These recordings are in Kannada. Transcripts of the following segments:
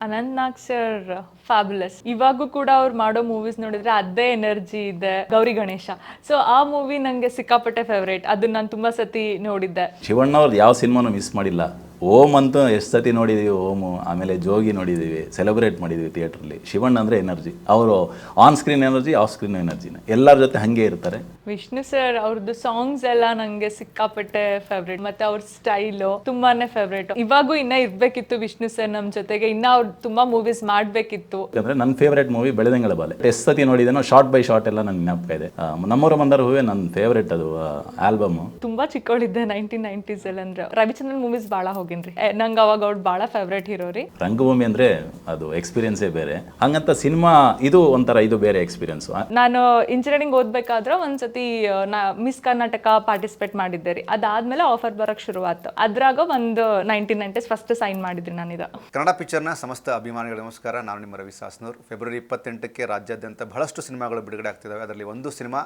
ಅನಂತ್ ನಾಗ್ ಸರ್ ಫ್ಯಾಬುಲಸ್. ಇವಾಗೂ ಕೂಡ ಅವ್ರು ಮಾಡೋ ಮೂವೀಸ್ ನೋಡಿದ್ರೆ ಅದೇ ಎನರ್ಜಿ ಇದೆ. ಗೌರಿ ಗಣೇಶ, ಸೊ ಆ ಮೂವಿ ನಂಗೆ ಸಿಕ್ಕಾಪಟ್ಟೆ ಫೇವ್ರೇಟ್. ಅದನ್ನ ನಾನು ತುಂಬಾ ಸತಿ ನೋಡಿದ್ದೆ. ಶಿವಣ್ಣ ಅವ್ರದ್ದು ಯಾವ ಸಿನಿಮಾನು ಮಿಸ್ ಮಾಡಿಲ್ಲ. ಓಮ್ ಅಂತೂ ಎಷ್ಟು ಸತಿ ನೋಡಿದ್ದೀವಿ. ಓಮು, ಆಮೇಲೆ ಜೋಗಿ ನೋಡಿದ್ದೀವಿ, ಸೆಲೆಬ್ರೇಟ್ ಮಾಡಿದ್ದೀವಿ ಥಿಯೇಟ್ರಲ್ಲಿ. ಶಿವಣ್ಣ ಅಂದರೆ ಎನರ್ಜಿ. ಅವರು on screen energy, off screen ಎನರ್ಜಿನ ಎಲ್ಲರ ಜೊತೆ ಹಾಗೆ ಇರ್ತಾರೆ. ವಿಷ್ಣು ಸರ್ ಅವ್ರದ್ದು ಸಾಂಗ್ಸ್ ಎಲ್ಲ ನಂಗೆ ಸಿಕ್ಕಾಪಟ್ಟೆ ಫೇವ್ರೇಟ್. ಮತ್ತೆ ಅವ್ರ ಸ್ಟೈಲು ತುಂಬಾನೇ ಫೇವ್ರೇಟ್. ಇವಾಗೂ ಇನ್ನ ಇರ್ಬೇಕಿತ್ತು ವಿಷ್ಣು ಸರ್ ನಮ್ಮ ಜೊತೆಗೆ. ಇನ್ನ ಅವ್ರು ತುಂಬಾ ಮೂವೀಸ್ ಮಾಡ್ಬೇಕಿತ್ತು. ಯಾಕಂದ್ರೆ ನನ್ನ ಫೇವ್ರೇಟ್ ಮೂವಿ ಬೆಳದಿಂಗಳ ಬಾಲೆ. ಎಷ್ಟು ಸತಿ ನೋಡಿದೇನೋ, ಶಾರ್ಟ್ ಬೈ ಶಾರ್ಟ್ ಎಲ್ಲ ನನ್ನ ಜ್ಞಾಪಕ ಇದೆ. ನಮ್ಮೂರ ಮಂದಾರ ಹೂವೇ ನನ್ನ ಫೇವ್ರೇಟ್ ಅದು ಆಲ್ಬಮ್. ತುಂಬಾ ಚಿಕ್ಕವಳಿದ್ದೆ 1990s ಅಲ್ಲಿ. ಅಂದ್ರೆ ರವಿಚಂದ್ರನ್ ಮೂವೀಸ್ ಭಾಳ ಹೋಗಿನ್ರಿ. ನಂಗೆ ಅವಾಗ ಅವ್ರು ಭಾಳ ಫೇವ್ರೇಟ್ ಹೀರೋ ರೀ. ರಂಗಭೂಮಿ ಅಂದ್ರೆ ಅದು ಎಕ್ಸ್ಪೀರಿಯನ್ಸೇ ಬೇರೆ. ಹಂಗಂತ ಸಿನಿಮಾ ಇದು ಒಂಥರ, ಇದು ಬೇರೆ ಎಕ್ಸ್ಪೀರಿಯನ್ಸ್. ನಾನು ಇಂಜಿನಿಯರಿಂಗ್ ಓದ್ಬೇಕಾದ್ರೆ ಒಂದ್ಸತಿ ಮಿಸ್ ಕರ್ನಾಟಕ ಪಾರ್ಟಿಸಿಪೇಟ್ ಮಾಡಿದ್ದೆ ರೀ. ಅದಾದ್ಮೇಲೆ ಆಫರ್ ಬರಕ್ ಶುರುವಾತು. ಅದ್ರಾಗ ಒಂದು 1990s ಫಸ್ಟ್ ಸೈನ್ ಮಾಡಿದ್ರಿ ನಾನಿದ. ಕನ್ನಡ ಪಿಕ್ಚರ್ನ ಸಮಸ್ತ ಅಭಿಮಾನಿಗಳ ನಮಸ್ಕಾರ. ನಾನು ನಿಮ್ಮ ರವಿ ಸಾಸ್ನೂರ್. ಫೆಬ್ರವರಿ 28ಕ್ಕೆ ರಾಜ್ಯಾದ್ಯಂತ ಬಹಳಷ್ಟು ಸಿನಿಮಾಗಳು ಬಿಡುಗಡೆ ಆಗ್ತಿದ್ದಾವೆ. ಅದರಲ್ಲಿ ಒಂದು ಸಿನಿಮಾ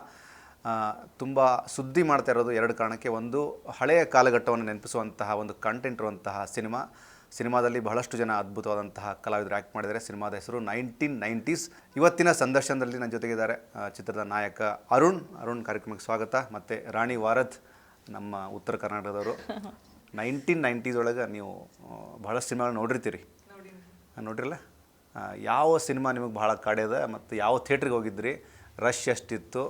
ತುಂಬ ಸುದ್ದಿ ಮಾಡ್ತಾ ಇರೋದು ಎರಡು ಕಾರಣಕ್ಕೆ. ಒಂದು, ಹಳೆಯ ಕಾಲಘಟ್ಟವನ್ನು ನೆನಪಿಸುವಂತಹ ಒಂದು ಕಂಟೆಂಟ್ ಇರುವಂತಹ ಸಿನಿಮಾದಲ್ಲಿ ಬಹಳಷ್ಟು ಜನ ಅದ್ಭುತವಾದಂತಹ ಕಲಾವಿದರು ಆ್ಯಕ್ಟ್ ಮಾಡಿದ್ದಾರೆ. ಸಿನಿಮಾದ ಹೆಸರು 1990s. ಇವತ್ತಿನ ಸಂದರ್ಶನದಲ್ಲಿ ನನ್ನ ಜೊತೆಗಿದ್ದಾರೆ ಚಿತ್ರದ ನಾಯಕ ಅರುಣ್ ಕಾರ್ಯಕ್ರಮಕ್ಕೆ ಸ್ವಾಗತ. ಮತ್ತು ರಾಣಿ ವಾರದ್, ನಮ್ಮ ಉತ್ತರ ಕರ್ನಾಟಕದವರು. 1990s ಒಳಗೆ ನೀವು ಬಹಳಷ್ಟು ಸಿನಿಮಾಗಳು ನೋಡಿರ್ತೀರಿ, ನೋಡಿರಲ್ಲ? ಯಾವ ಸಿನಿಮಾ ನಿಮಗೆ ಭಾಳ ಕಾಡ್ಯದ ಮತ್ತು ಯಾವ ಥಿಯೇಟ್ರಿಗೆ ಹೋಗಿದ್ರಿ? ರಶ್ ಎಷ್ಟಿತ್ತು?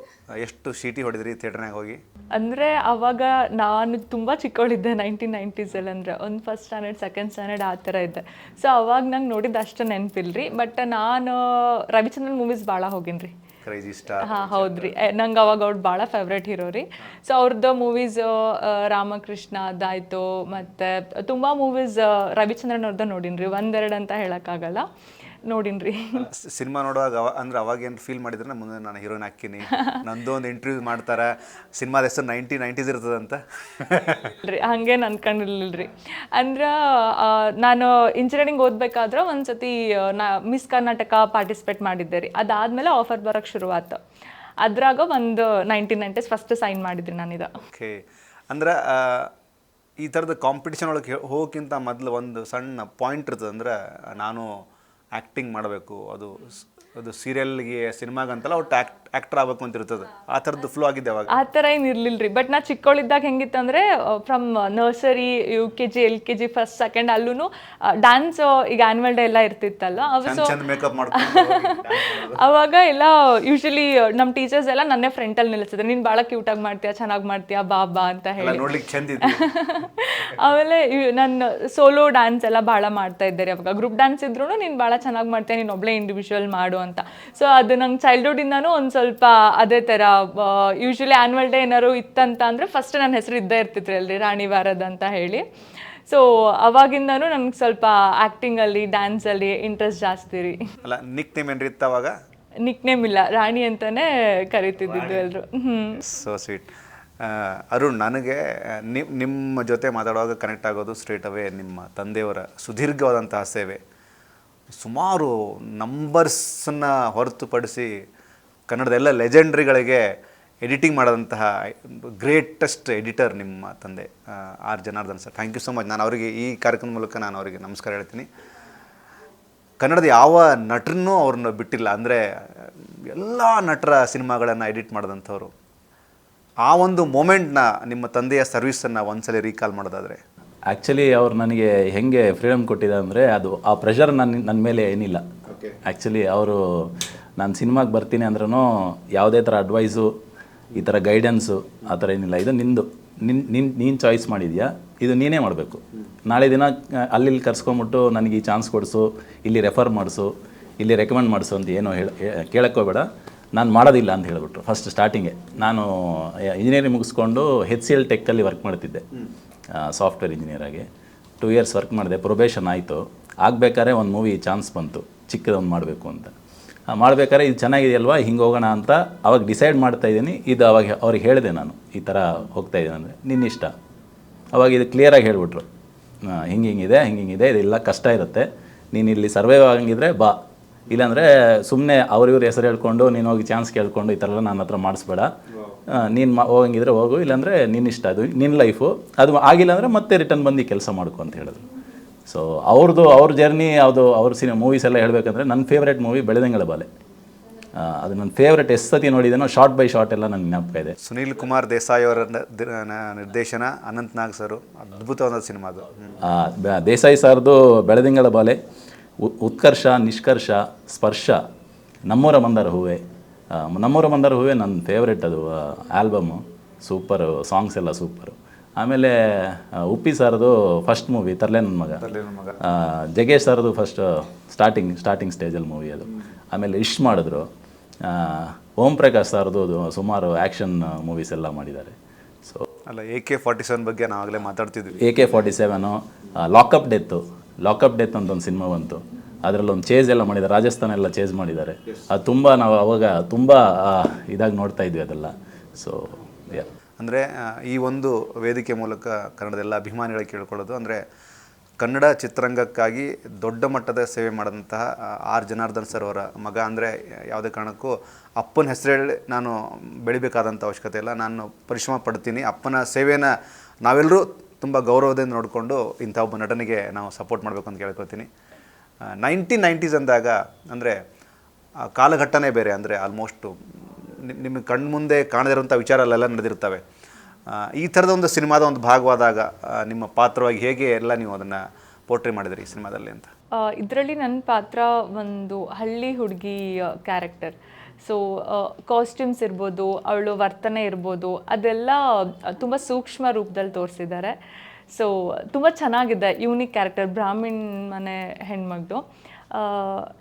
ಎಷ್ಟು ಶೀಟಿ ಹೊಡೆದ್ರಿ ಥಿಯೇಟ್ರ್ನಾಗ ಹೋಗಿ? ಅಂದರೆ ಅವಾಗ ನಾನು ತುಂಬ ಚಿಕ್ಕವಳಿದ್ದೆ 1990s ಅಲ್ಲಿ. ಅಂದರೆ ಒಂದು ಫಸ್ಟ್ ಸ್ಟ್ಯಾಂಡರ್ಡ್, ಸೆಕೆಂಡ್ ಸ್ಟ್ಯಾಂಡರ್ಡ್ ಆ ಥರ ಇದ್ದೆ. ಸೊ ಅವಾಗ ನಂಗೆ ನೋಡಿದ್ದು ಅಷ್ಟು ನೆನಪಿಲ್ರಿ. ಬಟ್ ನಾನು ರವಿಚಂದ್ರನ್ ಮೂವೀಸ್ ಭಾಳ ಹೋಗಿನ್ರಿ. Crazy star. ಹಾಂ ಹೌದ್ರಿ. ನಂಗೆ ಅವಾಗ ಅವ್ರು ಭಾಳ ಫೇವ್ರೇಟ್ ಹೀರೋ ರೀ. ಸೊ ಅವ್ರದ್ದು ಮೂವೀಸ್ ರಾಮಕೃಷ್ಣ ಅದಾಯಿತು, ಮತ್ತು ತುಂಬ ಮೂವೀಸ್ ರವಿಚಂದ್ರನ್ ಅವ್ರದ್ದು ನೋಡಿನ್ರಿ. ಒಂದೆರಡು ಅಂತ ಹೇಳೋಕ್ಕಾಗಲ್ಲ, ನೋಡಿನ್ರಿ. ಸಿನಿಮಾ ನೋಡುವಾಗ ಅವಾಗೇನು ಫೀಲ್ ಮಾಡಿದ್ರೆ ಮುಂದೆ ನಾನು ಹೀರೋಯಿನ್ ಹಾಕಿನಿ, ನಂದು ಒಂದು ಇಂಟರ್ವ್ಯೂ ಮಾಡ್ತಾರೆ, ಸಿನಿಮಾದ ಹೆಸರು 1990s ಇರ್ತದಂತ? ಹಂಗೇನು ಅನ್ಕೊಂಡಿರ್ಲಿಲ್ರಿ. ಅಂದ್ರೆ ನಾನು ಇಂಜಿನಿಯರಿಂಗ್ ಓದ್ಬೇಕಾದ್ರೆ ಒಂದ್ಸತಿ ಮಿಸ್ ಕರ್ನಾಟಕ ಪಾರ್ಟಿಸಿಪೇಟ್ ಮಾಡಿದ್ದೆ ರೀ. ಅದಾದಮೇಲೆ ಆಫರ್ ಬರೋಕ್ಕೆ ಶುರುವಾತು. ಅದ್ರಾಗ ಒಂದು 1990s ಫಸ್ಟ್ ಸೈನ್ ಮಾಡಿದ್ರಿ ನಾನಿದ. ಓಕೆ. ಅಂದ್ರೆ ಈ ಥರದ ಕಾಂಪಿಟಿಷನ್ ಒಳಗೆ ಹೋಗೋಕ್ಕಿಂತ ಮೊದಲು ಒಂದು ಸಣ್ಣ ಪಾಯಿಂಟ್ ಇರ್ತದೆ. ಅಂದ್ರೆ ನಾನು ಆ್ಯಕ್ಟಿಂಗ್ ಮಾಡಬೇಕು, ಅದು ಸೀರಿಯಲ್ಗೆ, ಸಿನಿಮಾಗಂತಲ್ಲ, ಒಟ್ಟು ಆ್ಯಕ್ಟರ್ ಆಗಬೇಕು ಅಂತ ಇರ್ತದೆ. ಆ ಥರದ್ದು ಫ್ಲೋ ಆಗಿದ್ದೆ ಅವಾಗ? ಆ ಥರ ಏನು ಇರ್ಲಿಲ್ಲ ರೀ. ಬಟ್ ನಾ ಚಿಕ್ಕವಳಿದ್ದಾಗ ಹೆಂಗಿತ್ತಂದರೆ, from nursery, UKG, LKG, first second ಅಲ್ಲೂ ಡ್ಯಾನ್ಸ್, ಈಗ ಆ್ಯನ್ಯುವಲ್ ಡೇ ಎಲ್ಲ ಇರ್ತಿತ್ತಲ್ಲ, ಮೇಕಪ್ ಅವಾಗ ಎಲ್ಲ ಯೂಶಲಿ ನಮ್ಮ ಟೀಚರ್ಸ್ ಎಲ್ಲ ನನ್ನೇ ಫ್ರಂಟಲ್ಲಿ ನಿಲ್ಲಿಸಿದ್ರು. ನೀನು ಭಾಳ ಕ್ಯೂಟಾಗಿ ಮಾಡ್ತೀಯಾ, ಚೆನ್ನಾಗಿ ಮಾಡ್ತೀಯಾ, ಬಾ ಅಂತ ಹೇಳಿ. ಆಮೇಲೆ ನಾನು ಸೋಲೋ ಡ್ಯಾನ್ಸ್ ಎಲ್ಲ ಭಾಳ ಮಾಡ್ತಾ ಇದ್ದೆ ರೀ. ಅವಾಗ ಗ್ರೂಪ್ ಡ್ಯಾನ್ಸ್ ಇದ್ರೂ ನೀನು ಭಾಳ ಚೆನ್ನಾಗಿ ಮಾಡ್ತೀಯ, ನೀನು ಒಬ್ಬಳೇ ಇಂಡಿವಿಜುವಲ್ ಮಾಡು ಅಂತ. ಸೊ ಅದು ನಂಗೆ ಚೈಲ್ಡ್ಹುಡ್ಡಿಂದನೂ ಒಂದು ಸ್ವಲ್ಪ ಅದೇ ಥರ. ಯೂಶ್ವಲಿ ಆ್ಯನ್ಯುವಲ್ ಡೇ ಏನಾರು ಇತ್ತಂತ ಅಂದರೆ ಫಸ್ಟ್ ನನ್ನ ಹೆಸರು ಇದ್ದೇ ಇರ್ತಿತ್ತು ಅಲ್ರಿ, ರಾಣಿ ವಾರದ್ ಅಂತ ಹೇಳಿ. ಸೊ ಅವಾಗಿಂದನೂ ನನಗೆ ಸ್ವಲ್ಪ ಆ್ಯಕ್ಟಿಂಗಲ್ಲಿ, ಡ್ಯಾನ್ಸಲ್ಲಿ ಇಂಟ್ರೆಸ್ಟ್ ಜಾಸ್ತಿ ರೀ. ಅಲ್ಲ, ನಿಕ್ ನೇಮ್ ಏನ್ರಿ ಇತ್ತು ಅವಾಗ? ನಿಕ್ ನೇಮ್ ಇಲ್ಲ, ರಾಣಿ ಅಂತಲೇ ಕರಿತಿದ್ದಿದ್ದು ಎಲ್ಲರೂ. So sweet. ಅರುಣ್, ನನಗೆ ನಿಮ್ಮ ಜೊತೆ ಮಾತಾಡುವಾಗ ಕನೆಕ್ಟ್ ಆಗೋದು ಸ್ಟ್ರೇಟ್ ಅವೇ ನಿಮ್ಮ ತಂದೆಯವರ ಸುದೀರ್ಘವಾದಂತಹ ಸೇವೆ. ಸುಮಾರು ನಂಬರ್ಸನ್ನು ಹೊರತುಪಡಿಸಿ ಕನ್ನಡದ ಎಲ್ಲ ಲೆಜೆಂಡ್ರಿಗಳಿಗೆ ಎಡಿಟಿಂಗ್ ಮಾಡೋದಂತಹ ಗ್ರೇಟೆಸ್ಟ್ ಎಡಿಟರ್ ನಿಮ್ಮ ತಂದೆ R Janardhan sir. Thank you so much. ನಾನು ಅವರಿಗೆ ಈ ಕಾರ್ಯಕ್ರಮದ ಮೂಲಕ ನಾನು ಅವರಿಗೆ ನಮಸ್ಕಾರ ಹೇಳ್ತೀನಿ. ಕನ್ನಡದ ಯಾವ ನಟರನ್ನೂ ಅವ್ರನ್ನ ಬಿಟ್ಟಿಲ್ಲ. ಅಂದರೆ ಎಲ್ಲ ನಟರ ಸಿನಿಮಾಗಳನ್ನು ಎಡಿಟ್ ಮಾಡಿದಂಥವ್ರು. ಆ ಒಂದು ಮೂಮೆಂಟ್ನ, ನಿಮ್ಮ ತಂದೆಯ ಸರ್ವಿಸನ್ನು ಒಂದ್ಸಲ ರೀಕಾಲ್ ಮಾಡೋದಾದರೆ? ಆ್ಯಕ್ಚುಲಿ ಅವ್ರು ನನಗೆ ಹೆಂಗೆ ಫ್ರೀಡಮ್ ಕೊಟ್ಟಿದೆ ಅಂದರೆ, ಅದು ಆ ಪ್ರೆಷರ್ ನನ್ನ ಮೇಲೆ ಏನಿಲ್ಲ. ಆ್ಯಕ್ಚುಲಿ ಅವರು ನಾನು ಸಿನಿಮಾಗೆ ಬರ್ತೀನಿ ಅಂದ್ರೂ ಯಾವುದೇ ಥರ ಅಡ್ವೈಸು, ಈ ಥರ ಗೈಡೆನ್ಸು ಆ ಥರ ಏನಿಲ್ಲ. ಇದು ನೀನು ಚಾಯ್ಸ್ ಮಾಡಿದ್ಯಾ, ಇದು ನೀನೇ ಮಾಡಬೇಕು. ನಾಳೆ ದಿನ ಅಲ್ಲಿ ಕರ್ಸ್ಕೊಂಬಿಟ್ಟು ನನಗೆ ಈ ಚಾನ್ಸ್ ಕೊಡಿಸು, ಇಲ್ಲಿ ರೆಫರ್ ಮಾಡಿಸು, ಇಲ್ಲಿ ರೆಕಮೆಂಡ್ ಮಾಡಿಸು ಅಂತ ಏನೋ ಕೇಳೋಕ್ಕೋಬೇಡ. ನಾನು ಮಾಡೋದಿಲ್ಲ ಅಂತ ಹೇಳಿಬಿಟ್ರು ಫಸ್ಟ್ ಸ್ಟಾರ್ಟಿಂಗೆ. ನಾನು ಇಂಜಿನಿಯರಿಂಗ್ ಮುಗಿಸ್ಕೊಂಡು HCL ಟೆಕ್ಕಲ್ಲಿ ವರ್ಕ್ ಮಾಡ್ತಿದ್ದೆ, ಸಾಫ್ಟ್ವೇರ್ ಇಂಜಿನಿಯರಾಗಿ 2 years ವರ್ಕ್ ಮಾಡಿದೆ. ಪ್ರೊಬೇಷನ್ ಆಯಿತು. ಆಗಬೇಕಾದ್ರೆ ಒಂದು ಮೂವಿ ಚಾನ್ಸ್ ಬಂತು, ಚಿಕ್ಕದೊಂದು ಮಾಡಬೇಕು ಅಂತ. ಮಾಡಬೇಕಾದ್ರೆ ಇದು ಚೆನ್ನಾಗಿದೆಯಲ್ವಾ, ಹಿಂಗೆ ಹೋಗೋಣ ಅಂತ ಅವಾಗ ಡಿಸೈಡ್ ಮಾಡ್ತಾಯಿದ್ದೀನಿ. ಇದು ಅವಾಗ ಅವ್ರಿಗೆ ಹೇಳಿದೆ, ನಾನು ಈ ಥರ ಹೋಗ್ತಾಯಿದ್ದೀನಿ ಅಂದರೆ, ನಿನ್ನ ಇಷ್ಟ. ಅವಾಗ ಇದು ಕ್ಲಿಯರಾಗಿ ಹೇಳಿಬಿಟ್ರು, ಹಿಂಗಿದೆ ಇದೆಲ್ಲ ಕಷ್ಟ ಇರುತ್ತೆ, ನೀನು ಇಲ್ಲಿ ಸರ್ವೈವ್ ಆಗಂಗಿದ್ರೆ ಬಾ, ಇಲ್ಲಾಂದರೆ ಸುಮ್ಮನೆ ಅವ್ರಿವ್ರ ಹೆಸರು ಹೇಳ್ಕೊಂಡು ನೀನು ಹೋಗಿ ಚಾನ್ಸ್ ಕೇಳ್ಕೊಂಡು ಈ ಥರ ಎಲ್ಲ ನನ್ನ ಹತ್ರ ಮಾಡಿಸ್ಬೇಡ. ನೀನು ಹೋಗಂಗಿದ್ರೆ ಹೋಗು, ಇಲ್ಲಾಂದರೆ ನಿನ್ನ ಇಷ್ಟ, ಅದು ನಿನ್ನ ಲೈಫು. ಅದು ಆಗಿಲ್ಲ ಅಂದರೆ ಮತ್ತೆ ರಿಟರ್ನ್ ಬಂದು ಕೆಲಸ ಮಾಡ್ಕೊ ಅಂತ ಹೇಳಿದ್ರು. ಸೊ ಅವ್ರ ಜರ್ನಿ ಯಾವುದು ಅವ್ರ ಮೂವೀಸ್ ಎಲ್ಲ ಹೇಳಬೇಕಂದ್ರೆ ನನ್ನ ಫೇವ್ರೆಟ್ ಮೂವಿ ಬೆಳದಿಂಗಳ ಬಾಲೆ. ಅದು ನನ್ನ ಫೇವ್ರೆಟ್ ಎಷ್ಟು ಸತಿ ನೋಡಿದ್ದೇನೋ, ಶಾರ್ಟ್ ಬೈ ಶಾರ್ಟ್ ಎಲ್ಲ ನನಗೆ ಜ್ಞಾಪಕ ಇದೆ. ಸುನೀಲ್ ಕುಮಾರ್ ದೇಸಾಯಿ ಅವರ ನಿರ್ದೇಶನ, ಅನಂತ್ ನಾಗ್ ಸರು, ಅದ್ಭುತವಾದ ಸಿನಿಮಾ ಅದು. ದೇಸಾಯಿ ಸರ್ದು ಬೆಳದಿಂಗಳ ಬಾಲೆ, ಉತ್ಕರ್ಷ, ನಿಷ್ಕರ್ಷ, ಸ್ಪರ್ಶ, ನಮ್ಮೂರ ಮಂದಾರ ಹೂವೆ. ನಮ್ಮೂರ ಮಂದಾರ ಹೂವೆ ನನ್ನ ಫೇವ್ರೆಟ್, ಅದು ಆಲ್ಬಮ್ಮು ಸೂಪರು, ಸಾಂಗ್ಸ್ ಎಲ್ಲ ಸೂಪರು. ಆಮೇಲೆ ಉಪ್ಪಿ ಸರ್ದು ಫಸ್ಟ್ ಮೂವಿ ತರ್ಲೆ ನನ್ನ ಮಗ, ಜಗೇಶ್ ಸರ್ದು ಫಸ್ಟ್ ಸ್ಟಾರ್ಟಿಂಗ್ ಸ್ಟೇಜಲ್ಲಿ ಮೂವಿ ಅದು. ಆಮೇಲೆ ಇಷ್ಟು ಮಾಡಿದ್ರು. ಓಂ ಪ್ರಕಾಶ್ ಸರ್ದು ಸುಮಾರು ಆ್ಯಕ್ಷನ್ ಮೂವೀಸ್ ಎಲ್ಲ ಮಾಡಿದ್ದಾರೆ. ಸೊ ಅಲ್ಲ, AK-47 ಬಗ್ಗೆ ನಾವು ಆಗಲೇ ಮಾತಾಡ್ತಿದ್ವಿ. AK-47, ಲಾಕಪ್ ಡೆತ್ ಅಂತ ಒಂದು ಸಿನಿಮಾ ಬಂತು, ಅದರಲ್ಲೊಂದು ಚೇಸ್ ಎಲ್ಲ ಮಾಡಿದ್ದಾರೆ, ರಾಜಸ್ಥಾನ ಎಲ್ಲ ಚೇಸ್ ಮಾಡಿದ್ದಾರೆ. ಅದು ತುಂಬ ನಾವು ಅವಾಗ ತುಂಬ ಇದಾಗಿ ನೋಡ್ತಾ ಇದ್ವಿ ಅದೆಲ್ಲ. ಸೊ ಅಂದರೆ ಈ ಒಂದು ವೇದಿಕೆ ಮೂಲಕ ಕನ್ನಡದ ಎಲ್ಲ ಅಭಿಮಾನಿಗಳಿಗೆ ಕೇಳ್ಕೊಳ್ಳೋದು ಅಂದರೆ, ಕನ್ನಡ ಚಿತ್ರರಂಗಕ್ಕಾಗಿ ದೊಡ್ಡ ಮಟ್ಟದ ಸೇವೆ ಮಾಡಿದಂತಹ ಆರ್ ಜನಾರ್ದನ್ ಸರ್ ಅವರ ಮಗ. ಅಂದರೆ ಯಾವುದೇ ಕಾರಣಕ್ಕೂ ಅಪ್ಪನ ಹೆಸರೇಳಿ ನಾನು ಬೆಳಿಬೇಕಾದಂಥ ಅವಶ್ಯಕತೆ ಇಲ್ಲ, ನಾನು ಪರಿಶ್ರಮ ಪಡ್ತೀನಿ, ಅಪ್ಪನ ಸೇವೆನ ನಾವೆಲ್ಲರೂ ತುಂಬ ಗೌರವದಿಂದ ನೋಡಿಕೊಂಡು ಇಂಥ ಒಬ್ಬ ನಟನಿಗೆ ನಾವು ಸಪೋರ್ಟ್ ಮಾಡಬೇಕು ಅಂತ ಕೇಳ್ಕೊತೀನಿ. 1990s ಅಂದಾಗ ಅಂದರೆ ಕಾಲಘಟ್ಟನೇ ಬೇರೆ. ಅಂದರೆ ಆಲ್ಮೋಸ್ಟು ನಿಮಗೆ ಕಣ್ಣು ಮುಂದೆ ಕಾಣದಿರುವಂಥ ವಿಚಾರಗಳೆಲ್ಲ ನಡೆದಿರ್ತವೆ. ಈ ಥರದ ಒಂದು ಸಿನಿಮಾದ ಒಂದು ಭಾಗವಾದಾಗ ನಿಮ್ಮ ಪಾತ್ರವಾಗಿ ಹೇಗೆ ಎಲ್ಲ ನೀವು ಅದನ್ನು ಪೋರ್ಟ್ರೇ ಮಾಡಿದ್ರಿ ಈ ಸಿನಿಮಾದಲ್ಲಿ ಅಂತ? ಇದರಲ್ಲಿ ನನ್ನ ಪಾತ್ರ ಒಂದು ಹಳ್ಳಿ ಹುಡುಗಿ ಕ್ಯಾರೆಕ್ಟರ್. ಸೊ ಕಾಸ್ಟ್ಯೂಮ್ಸ್ ಇರ್ಬೋದು, ಅವಳು ವರ್ತನೆ ಇರ್ಬೋದು, ಅದೆಲ್ಲ ತುಂಬ ಸೂಕ್ಷ್ಮ ರೂಪದಲ್ಲಿ ತೋರಿಸಿದ್ದಾರೆ. ಸೊ ತುಂಬ ಚೆನ್ನಾಗಿದೆ. ಯೂನಿಕ್ ಕ್ಯಾರೆಕ್ಟರ್, ಬ್ರಾಹ್ಮಿಣ್ ಮನೆ ಹೆಣ್ಮಗಳು.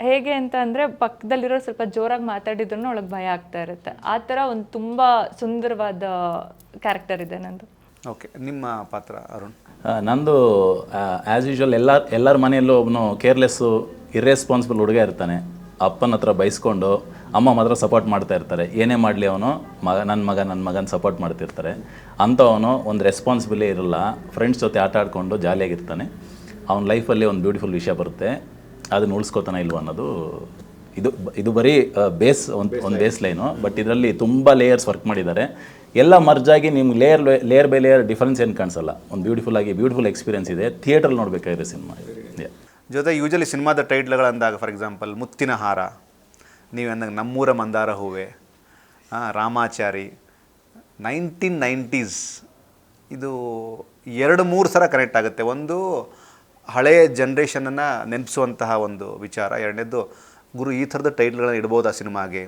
ಹೇಗೆ ಅಂತ ಅಂದರೆ, ಪಕ್ಕದಲ್ಲಿರೋ ಸ್ವಲ್ಪ ಜೋರಾಗಿ ಮಾತಾಡಿದ್ರೂ ಅವಳಿಗೆ ಭಯ ಆಗ್ತಾ ಇರುತ್ತೆ. ಆ ಥರ ಒಂದು ತುಂಬ ಸುಂದರವಾದ ಕ್ಯಾರೆಕ್ಟರ್ ಇದೆ ನಂದು. ಓಕೆ, ನಿಮ್ಮ ಪಾತ್ರ ಅರುಣ್? ನಂದು ಆ್ಯಸ್ ಯೂಶ್ವಲ್ ಎಲ್ಲರ ಮನೆಯಲ್ಲೂ ಒಬ್ಬನು ಕೇರ್ಲೆಸ್ಸು, ಇರ್ರೆಸ್ಪಾನ್ಸಿಬಲ್ ಹುಡುಗ ಇರ್ತಾನೆ. ಅಪ್ಪನ ಹತ್ರ ಬೈಸ್ಕೊಂಡು ಅಮ್ಮ ಮಾತ್ರ ಸಪೋರ್ಟ್ ಮಾಡ್ತಾ ಇರ್ತಾರೆ. ಏನೇ ಮಾಡಲಿ ಅವನು ನನ್ನ ಮಗನ ಸಪೋರ್ಟ್ ಮಾಡ್ತಿರ್ತಾರೆ. ಅಂಥವನು ಒಂದು ರೆಸ್ಪಾನ್ಸಿಬಿಲಿಟಿ ಇರಲ್ಲ, ಫ್ರೆಂಡ್ಸ್ ಜೊತೆ ಆಟ ಆಡ್ಕೊಂಡು ಜಾಲಿಯಾಗಿರ್ತಾನೆ. ಅವನ ಲೈಫಲ್ಲಿ ಒಂದು ಬ್ಯೂಟಿಫುಲ್ ವಿಷಯ ಬರುತ್ತೆ, ಅದನ್ನ ಉಳಿಸ್ಕೋತಾನೆ ಇಲ್ವ ಅನ್ನೋದು ಇದು ಬರೀ ಬೇಸ್ ಒಂದು ಬೇಸ್ ಲೈನು. ಬಟ್ ಇದರಲ್ಲಿ ತುಂಬ ಲೇಯರ್ಸ್ ವರ್ಕ್ ಮಾಡಿದ್ದಾರೆ. ಎಲ್ಲ ಮರ್ಜಾಗಿ ನಿಮ್ಗೆ ಲೇಯರ್ ಬೈ ಲೇಯರ್ ಡಿಫ್ರೆನ್ಸ್ ಏನು ಕಾಣಿಸಲ್ಲ. ಒಂದು ಬ್ಯೂಟಿಫುಲ್ ಎಕ್ಸ್ಪೀರಿಯನ್ಸ್ ಇದೆ. ಥಿಯೇಟ್ರಲ್ಲಿ ನೋಡಬೇಕಾಗಿರೋ ಸಿನಿಮಾ ಜೊತೆ ಯೂಶಲಿ ಸಿನಿಮಾದ ಟೈಟ್ಲ್ಗಳಂದಾಗ, ಫಾರ್ ಎಕ್ಸಾಂಪಲ್ ಮುತ್ತಿನ ಹಾರ, ನೀವಂದಾಗ ನಮ್ಮೂರ ಮಂದಾರ ಹೂವೆ, ರಾಮಾಚಾರಿ, 1990s, ಇದು 2-3 ಸಲ ಕನೆಕ್ಟ್ ಆಗುತ್ತೆ. ಒಂದು ಹಳೆಯ ಜನ್ರೇಷನನ್ನು ನೆನಪಿಸುವಂತಹ ಒಂದು ವಿಚಾರ. ಎರಡನೇದು, ಗುರು ಈ ಥರದ ಟೈಟ್ಲ್ಗಳನ್ನ ಇಡ್ಬೋದು ಆ ಸಿನಿಮಾಗೆ.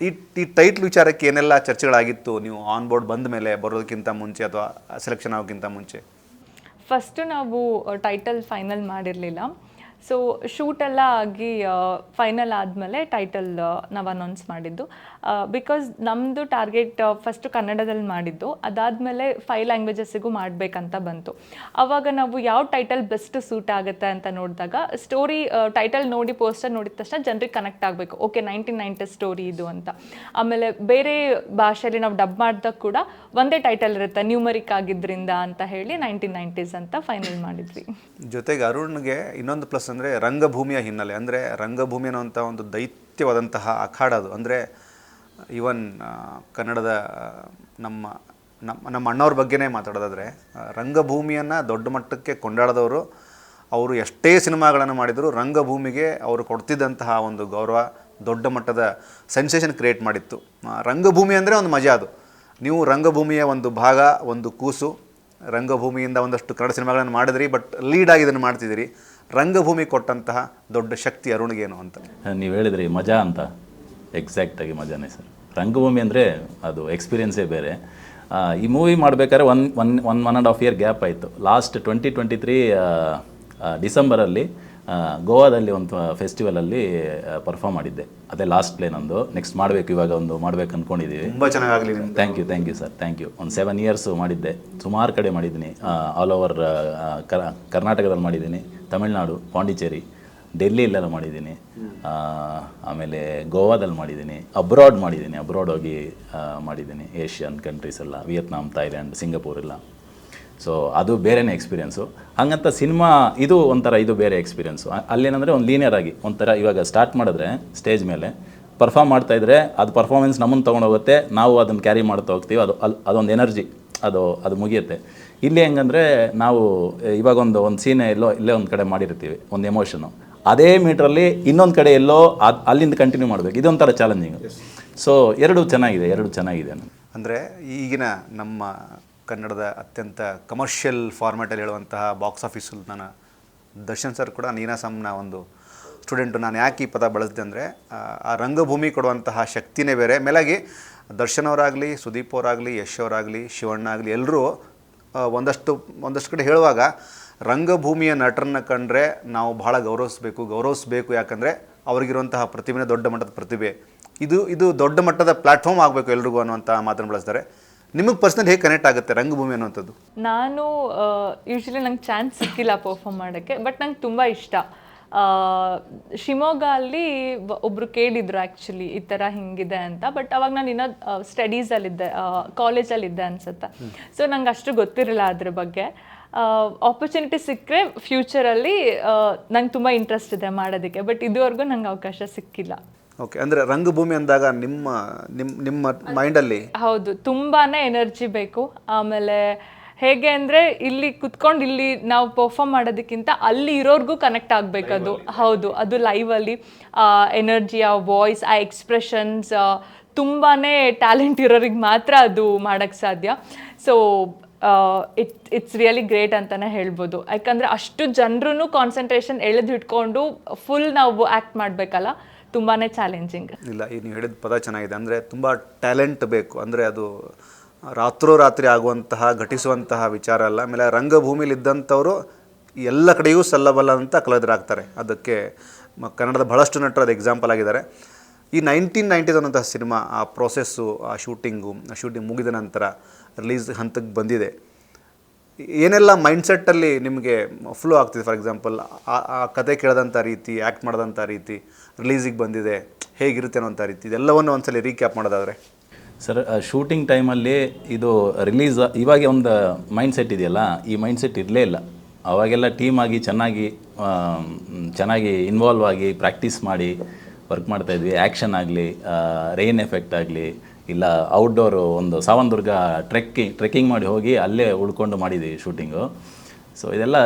ಈ ಟೈಟ್ಲ್ ವಿಚಾರಕ್ಕೆ ಏನೆಲ್ಲ ಚರ್ಚೆಗಳಾಗಿತ್ತು ನೀವು ಆನ್ ಬೋರ್ಡ್ ಬಂದ ಮೇಲೆ, ಬರೋದಕ್ಕಿಂತ ಮುಂಚೆ ಅಥವಾ ಸೆಲೆಕ್ಷನ್ ಆಗೋಕ್ಕಿಂತ ಮುಂಚೆ? ಫಸ್ಟು ನಾವು ಟೈಟಲ್ ಫೈನಲ್ ಮಾಡಿರಲಿಲ್ಲ. ಸೊ ಶೂಟೆಲ್ಲ ಆಗಿ ಫೈನಲ್ ಆದಮೇಲೆ ಟೈಟಲ್ ನಾವು ಅನೌನ್ಸ್ ಮಾಡಿದ್ದು. ಬಿಕಾಸ್ ನಮ್ಮದು ಟಾರ್ಗೆಟ್ ಫಸ್ಟು ಕನ್ನಡದಲ್ಲಿ ಮಾಡಿದ್ದು, ಅದಾದಮೇಲೆ 5 ಲ್ಯಾಂಗ್ವೇಜಸ್ಸಿಗೂ ಮಾಡಬೇಕಂತ ಬಂತು. ಆವಾಗ ನಾವು ಯಾವ ಟೈಟಲ್ ಬೆಸ್ಟ್ ಸೂಟ್ ಆಗುತ್ತೆ ಅಂತ ನೋಡಿದಾಗ, ಸ್ಟೋರಿ ಟೈಟಲ್ ನೋಡಿ, ಪೋಸ್ಟರ್ ನೋಡಿದ ತಕ್ಷಣ ಜನರಿಗೆ ಕನೆಕ್ಟ್ ಆಗಬೇಕು. ಓಕೆ, 1990s ಸ್ಟೋರಿ ಇದು ಅಂತ. ಆಮೇಲೆ ಬೇರೆ ಭಾಷೆಯಲ್ಲಿ ನಾವು ಡಬ್ ಮಾಡಿದಾಗ ಕೂಡ ಒಂದೇ ಟೈಟಲ್ ಇರುತ್ತೆ, ನ್ಯೂಮರಿಕ್ ಆಗಿದ್ದರಿಂದ ಅಂತ ಹೇಳಿ 1990s ಅಂತ ಫೈನಲ್ ಮಾಡಿದ್ವಿ. ಜೊತೆಗೆ ಅರುಣ್ಗೆ ಇನ್ನೊಂದು ಪ್ಲಸ್ ಅಂದರೆ ರಂಗಭೂಮಿಯ ಹಿನ್ನೆಲೆ. ಅಂದರೆ ರಂಗಭೂಮಿ ಅನ್ನುವಂಥ ಒಂದು ದೈತ್ಯವಾದಂತಹ ಅಖಾಡ ಅದು. ಅಂದರೆ ಈವನ್ ಕನ್ನಡದ ನಮ್ಮ ಅಣ್ಣವ್ರ ಬಗ್ಗೆನೇ ಮಾತಾಡೋದಾದರೆ, ರಂಗಭೂಮಿಯನ್ನು ದೊಡ್ಡ ಮಟ್ಟಕ್ಕೆ ಕೊಂಡಾಡಿದವರು. ಅವರು ಎಷ್ಟೇ ಸಿನಿಮಾಗಳನ್ನು ಮಾಡಿದರೂ ರಂಗಭೂಮಿಗೆ ಅವರು ಕೊಡ್ತಿದ್ದಂತಹ ಒಂದು ಗೌರವ ದೊಡ್ಡ ಮಟ್ಟದ ಸೆನ್ಸೇಷನ್ ಕ್ರಿಯೇಟ್ ಮಾಡಿತ್ತು. ರಂಗಭೂಮಿ ಅಂದರೆ ಒಂದು ಮಜಾ ಅದು. ನೀವು ರಂಗಭೂಮಿಯ ಒಂದು ಭಾಗ, ಒಂದು ಕೂಸು. ರಂಗಭೂಮಿಯಿಂದ ಒಂದಷ್ಟು ಕನ್ನಡ ಸಿನಿಮಾಗಳನ್ನು ಮಾಡಿದ್ರಿ, ಬಟ್ ಲೀಡಾಗಿ ಇದನ್ನು ಮಾಡ್ತಿದ್ದೀರಿ. ರಂಗಭೂಮಿ ಕೊಟ್ಟಂತಹ ದೊಡ್ಡ ಶಕ್ತಿ ಅರುಣ್ಗೇನು ಅಂತ ನೀವು ಹೇಳಿದ್ರಿ, ಮಜಾ ಅಂತ. ಎಕ್ಸಾಕ್ಟಾಗಿ ಮಜಾನೇ ಸರ್. ರಂಗಭೂಮಿ ಅಂದರೆ ಅದು ಎಕ್ಸ್ಪೀರಿಯನ್ಸೇ ಬೇರೆ. ಈ ಮೂವಿ ಮಾಡಬೇಕಾದ್ರೆ 1.5 year ಗ್ಯಾಪ್ ಆಯಿತು. ಲಾಸ್ಟ್ 2023 ಡಿಸೆಂಬರಲ್ಲಿ ಗೋವಾದಲ್ಲಿ ಒಂದು ಫೆಸ್ಟಿವಲಲ್ಲಿ ಪರ್ಫಾರ್ಮ್ ಮಾಡಿದ್ದೆ. ಅದೇ ಲಾಸ್ಟ್ ಪ್ಲೇ ನಂದು. ನೆಕ್ಸ್ಟ್ ಮಾಡಬೇಕು, ಇವಾಗ ಒಂದು ಮಾಡ್ಬೇಕು ಅಂದ್ಕೊಂಡಿದ್ದೀವಿ. ತುಂಬ ಚೆನ್ನಾಗಾಗಲಿ. Thank you sir, thank you. ಒಂದು 7 years ಮಾಡಿದ್ದೆ. ಸುಮಾರು ಕಡೆ ಮಾಡಿದ್ದೀನಿ. ಆಲ್ ಓವರ್ ಕರ್ನಾಟಕದಲ್ಲಿ ಮಾಡಿದ್ದೀನಿ, ತಮಿಳ್ನಾಡು, ಪಾಂಡಿಚೇರಿ, ಡೆಲ್ಲಿಯಲ್ಲೆಲ್ಲ ಮಾಡಿದ್ದೀನಿ. ಆಮೇಲೆ ಗೋವಾದಲ್ಲಿ ಮಾಡಿದ್ದೀನಿ, ಅಬ್ರಾಡ್ ಹೋಗಿ ಮಾಡಿದ್ದೀನಿ. ಏಷ್ಯನ್ ಕಂಟ್ರೀಸ್ ಎಲ್ಲ, ವಿಯೆಟ್ನಾಂ, ಥೈಲ್ಯಾಂಡ್, ಸಿಂಗಪೂರ್ ಎಲ್ಲ. ಸೊ ಅದು ಬೇರೆಯೇ ಎಕ್ಸ್ಪೀರಿಯೆನ್ಸು. ಹಂಗಂತ ಸಿನಿಮಾ ಇದು ಒಂಥರ, ಇದು ಬೇರೆ ಎಕ್ಸ್ಪೀರಿಯೆನ್ಸು. ಅಲ್ಲೇನಂದರೆ ಒಂದು ಲೀನಿಯರ್ ಆಗಿ ಒಂಥರ, ಇವಾಗ ಸ್ಟಾರ್ಟ್ ಮಾಡಿದ್ರೆ ಸ್ಟೇಜ್ ಮೇಲೆ ಪರ್ಫಾರ್ಮ್ ಮಾಡ್ತಾಯಿದ್ರೆ ಅದು ಪರ್ಫಾರ್ಮೆನ್ಸ್ ನಮ್ಮನ್ನು ತೊಗೊಂಡೋಗುತ್ತೆ, ನಾವು ಅದನ್ನು ಕ್ಯಾರಿ ಮಾಡ್ತಾ ಹೋಗ್ತೀವಿ. ಅದೊಂದು ಎನರ್ಜಿ, ಅದು ಮುಗಿಯುತ್ತೆ. ಇಲ್ಲಿ ಹೆಂಗಂದರೆ ನಾವು ಇವಾಗ ಒಂದು ಸೀನ್ ಇಲ್ಲೇ ಒಂದು ಕಡೆ ಮಾಡಿರ್ತೀವಿ ಒಂದು ಎಮೋಷನು, ಅದೇ ಮೀಟ್ರಲ್ಲಿ ಇನ್ನೊಂದು ಕಡೆ ಎಲ್ಲೋ ಅಲ್ಲಿಂದ ಕಂಟಿನ್ಯೂ ಮಾಡಬೇಕು. ಇದೊಂಥರ ಚಾಲೆಂಜಿಂಗ್. ಸೊ ಎರಡು ಚೆನ್ನಾಗಿದೆ. ಅಂದರೆ ಈಗಿನ ನಮ್ಮ ಕನ್ನಡದ ಅತ್ಯಂತ ಕಮರ್ಷಿಯಲ್ ಫಾರ್ಮ್ಯಾಟಲ್ಲಿ ಹೇಳುವಂತಹ ಬಾಕ್ಸ್ ಆಫೀಸಲ್ಲಿ ನಾನು ದರ್ಶನ್ ಸರ್ ಕೂಡ ನೀನಾಸಂನ ಒಂದು ಸ್ಟೂಡೆಂಟು. ನಾನು ಯಾಕೆ ಈ ಪದ ಬಳಸಿದೆ ಅಂದರೆ ಆ ರಂಗಭೂಮಿ ಕೊಡುವಂತಹ ಶಕ್ತಿನೇ ಬೇರೆ. ಮೇಲಾಗಿ ದರ್ಶನ್ ಅವರಾಗಲಿ, ಸುದೀಪ್ ಅವರಾಗಲಿ, ಯಶ್ ಅವರಾಗಲಿ, ಶಿವಣ್ಣ ಆಗಲಿ ಎಲ್ಲರೂ ಒಂದಷ್ಟು ಕಡೆ ಹೇಳುವಾಗ ರಂಗಭೂಮಿಯ ನಟರನ್ನ ಕಂಡ್ರೆ ನಾವು ಬಹಳ ಗೌರವಿಸಬೇಕು. ಯಾಕಂದರೆ ಅವ್ರಿಗಿರುವಂತಹ ಪ್ರತಿಭೆನೇ ದೊಡ್ಡ ಮಟ್ಟದ ಪ್ರತಿಭೆ. ಇದು ದೊಡ್ಡ ಮಟ್ಟದ ಪ್ಲ್ಯಾಟ್ಫಾರ್ಮ್ ಆಗಬೇಕು ಎಲ್ರಿಗೂ ಅನ್ನುವಂಥ ಮಾತನ್ನು ಬಳಸ್ತಾರೆ. ನಿಮಗೆ ಪರ್ಸ್ನಲ್ ಹೇಗೆ ಕನೆಕ್ಟ್ ಆಗುತ್ತೆ ರಂಗಭೂಮಿ ಅನ್ನುವಂಥದ್ದು? ನಾನು ಯೂಶ್ವಲಿ ನಂಗೆ ಚಾನ್ಸ್ ಸಿಕ್ಕಿಲ್ಲ ಪರ್ಫಾರ್ಮ್ ಮಾಡೋಕ್ಕೆ, ಬಟ್ ನಂಗೆ ತುಂಬ ಇಷ್ಟ. ಶಿವಮೊಗ್ಗ ಅಲ್ಲಿ ಒಬ್ಬರು ಕೇಳಿದ್ರು ಆ್ಯಕ್ಚುಲಿ ಈ ಥರ ಹಿಂಗಿದೆ ಅಂತ, ಬಟ್ ಅವಾಗ ನಾನು ಇನ್ನೂ ಸ್ಟಡೀಸಲ್ಲಿದ್ದೆ, ಕಾಲೇಜಲ್ಲಿದ್ದೆ ಅನ್ಸುತ್ತೆ. ಸೊ ನಂಗೆ ಅಷ್ಟು ಗೊತ್ತಿರಲಿಲ್ಲ ಅದ್ರ ಬಗ್ಗೆ. ಆಪರ್ಚುನಿಟಿ ಸಿಕ್ಕರೆ ಫ್ಯೂಚರಲ್ಲಿ ನಂಗೆ ತುಂಬ ಇಂಟ್ರೆಸ್ಟ್ ಇದೆ ಮಾಡೋದಕ್ಕೆ, ಬಟ್ ಇದುವರೆಗೂ ನಂಗೆ ಅವಕಾಶ ಸಿಕ್ಕಿಲ್ಲ. ಓಕೆ, ಅಂದರೆ ರಂಗಭೂಮಿ ಅಂದಾಗ ನಿಮ್ಮ ಮೈಂಡಲ್ಲಿ ಹೌದು ತುಂಬಾ ಎನರ್ಜಿ ಬೇಕು. ಆಮೇಲೆ ಹೇಗೆ ಅಂದರೆ ಇಲ್ಲಿ ಕುತ್ಕೊಂಡು ಇಲ್ಲಿ ನಾವು ಪರ್ಫಾರ್ಮ್ ಮಾಡೋದಕ್ಕಿಂತ ಅಲ್ಲಿ ಇರೋರ್ಗೂ ಕನೆಕ್ಟ್ ಆಗಬೇಕದು. ಹೌದು, ಅದು ಲೈವಲ್ಲಿ ಎನರ್ಜಿ, ಆ ವಾಯ್ಸ್, ಆ ಎಕ್ಸ್ಪ್ರೆಷನ್ಸ್ ತುಂಬಾ ಟ್ಯಾಲೆಂಟ್ ಇರೋರಿಗೆ ಮಾತ್ರ ಅದು ಮಾಡೋಕ್ಕೆ ಸಾಧ್ಯ. ಸೊ ಇಟ್ಸ್ ರಿಯಲಿ ಗ್ರೇಟ್ ಅಂತಲೇ ಹೇಳ್ಬೋದು. ಯಾಕಂದರೆ ಅಷ್ಟು ಜನರೂ ಕಾನ್ಸಂಟ್ರೇಷನ್ ಇಟ್ಕೊಂಡು ಫುಲ್ ನಾವು ಆ್ಯಕ್ಟ್ ಮಾಡಬೇಕಲ್ಲ, ತುಂಬಾ ಚಾಲೆಂಜಿಂಗ್. ಇಲ್ಲ, ಈ ನೀವು ಹೇಳಿದ ಪದ ಚೆನ್ನಾಗಿದೆ. ಅಂದರೆ ತುಂಬ ಟ್ಯಾಲೆಂಟ್ ಬೇಕು. ಅಂದರೆ ಅದು ರಾತ್ರೋರಾತ್ರಿ ಆಗುವಂತಹ ಘಟಿಸುವಂತಹ ವಿಚಾರ ಅಲ್ಲ. ಆಮೇಲೆ ರಂಗಭೂಮಿಲಿದ್ದಂಥವರು ಎಲ್ಲ ಕಡೆಯೂ ಸಲ್ಲಬಲ್ಲ ಅಂತ ಕಲಾವಿದರಾಗ್ತಾರೆ. ಅದಕ್ಕೆ ಕನ್ನಡದ ಬಹಳಷ್ಟು ನಟರು ಅದು ಎಕ್ಸಾಂಪಲ್ ಆಗಿದ್ದಾರೆ. ಈ 1990s ಅನ್ನೋಂತಹ ಸಿನಿಮಾ, ಆ ಪ್ರೊಸೆಸ್ಸು, ಆ ಶೂಟಿಂಗ್ ಮುಗಿದ ನಂತರ ರಿಲೀಸ್ ಹಂತಕ್ಕೆ ಬಂದಿದೆ, ಏನೆಲ್ಲ ಮೈಂಡ್ಸೆಟ್ಟಲ್ಲಿ ನಿಮಗೆ ಫ್ಲೋ ಆಗ್ತಿದೆ? ಫಾರ್ ಎಕ್ಸಾಂಪಲ್ ಆ ಕತೆ ಕೇಳಿದಂಥ ರೀತಿ, ಆ್ಯಕ್ಟ್ ಮಾಡಿದಂಥ ರೀತಿ, ರಿಲೀಸಿಗೆ ಬಂದಿದೆ ಹೇಗಿರುತ್ತೆ ಅನ್ನೋಂಥ ರೀತಿ, ಇದೆಲ್ಲವನ್ನು ಒಂದ್ಸಲ ರೀಕ್ಯಾಪ್ ಮಾಡೋದಾದರೆ. ಸರ್, ಶೂಟಿಂಗ್ ಟೈಮಲ್ಲಿ ಇದು ರಿಲೀಸ್ ಇವಾಗ ಒಂದು ಮೈಂಡ್ಸೆಟ್ ಇದೆಯಲ್ಲ, ಈ ಮೈಂಡ್ಸೆಟ್ ಇರಲೇ ಇಲ್ಲ. ಅವಾಗೆಲ್ಲ ಟೀಮಾಗಿ ಚೆನ್ನಾಗಿ ಇನ್ವಾಲ್ವ್ ಆಗಿ ಪ್ರಾಕ್ಟೀಸ್ ಮಾಡಿ ವರ್ಕ್ ಮಾಡ್ತಾಯಿದ್ವಿ. ಆ್ಯಕ್ಷನ್ ಆಗಲಿ, ರೈನ್ ಎಫೆಕ್ಟ್ ಆಗಲಿ, ಇಲ್ಲ ಔಟ್ಡೋರು ಒಂದು ಸಾವನದುರ್ಗ ಟ್ರೆಕ್ಕಿಂಗ್ ಮಾಡಿ ಹೋಗಿ ಅಲ್ಲೇ ಉಳ್ಕೊಂಡು ಮಾಡಿದ್ದೀವಿ ಶೂಟಿಂಗು. ಸೊ ಇದೆಲ್ಲ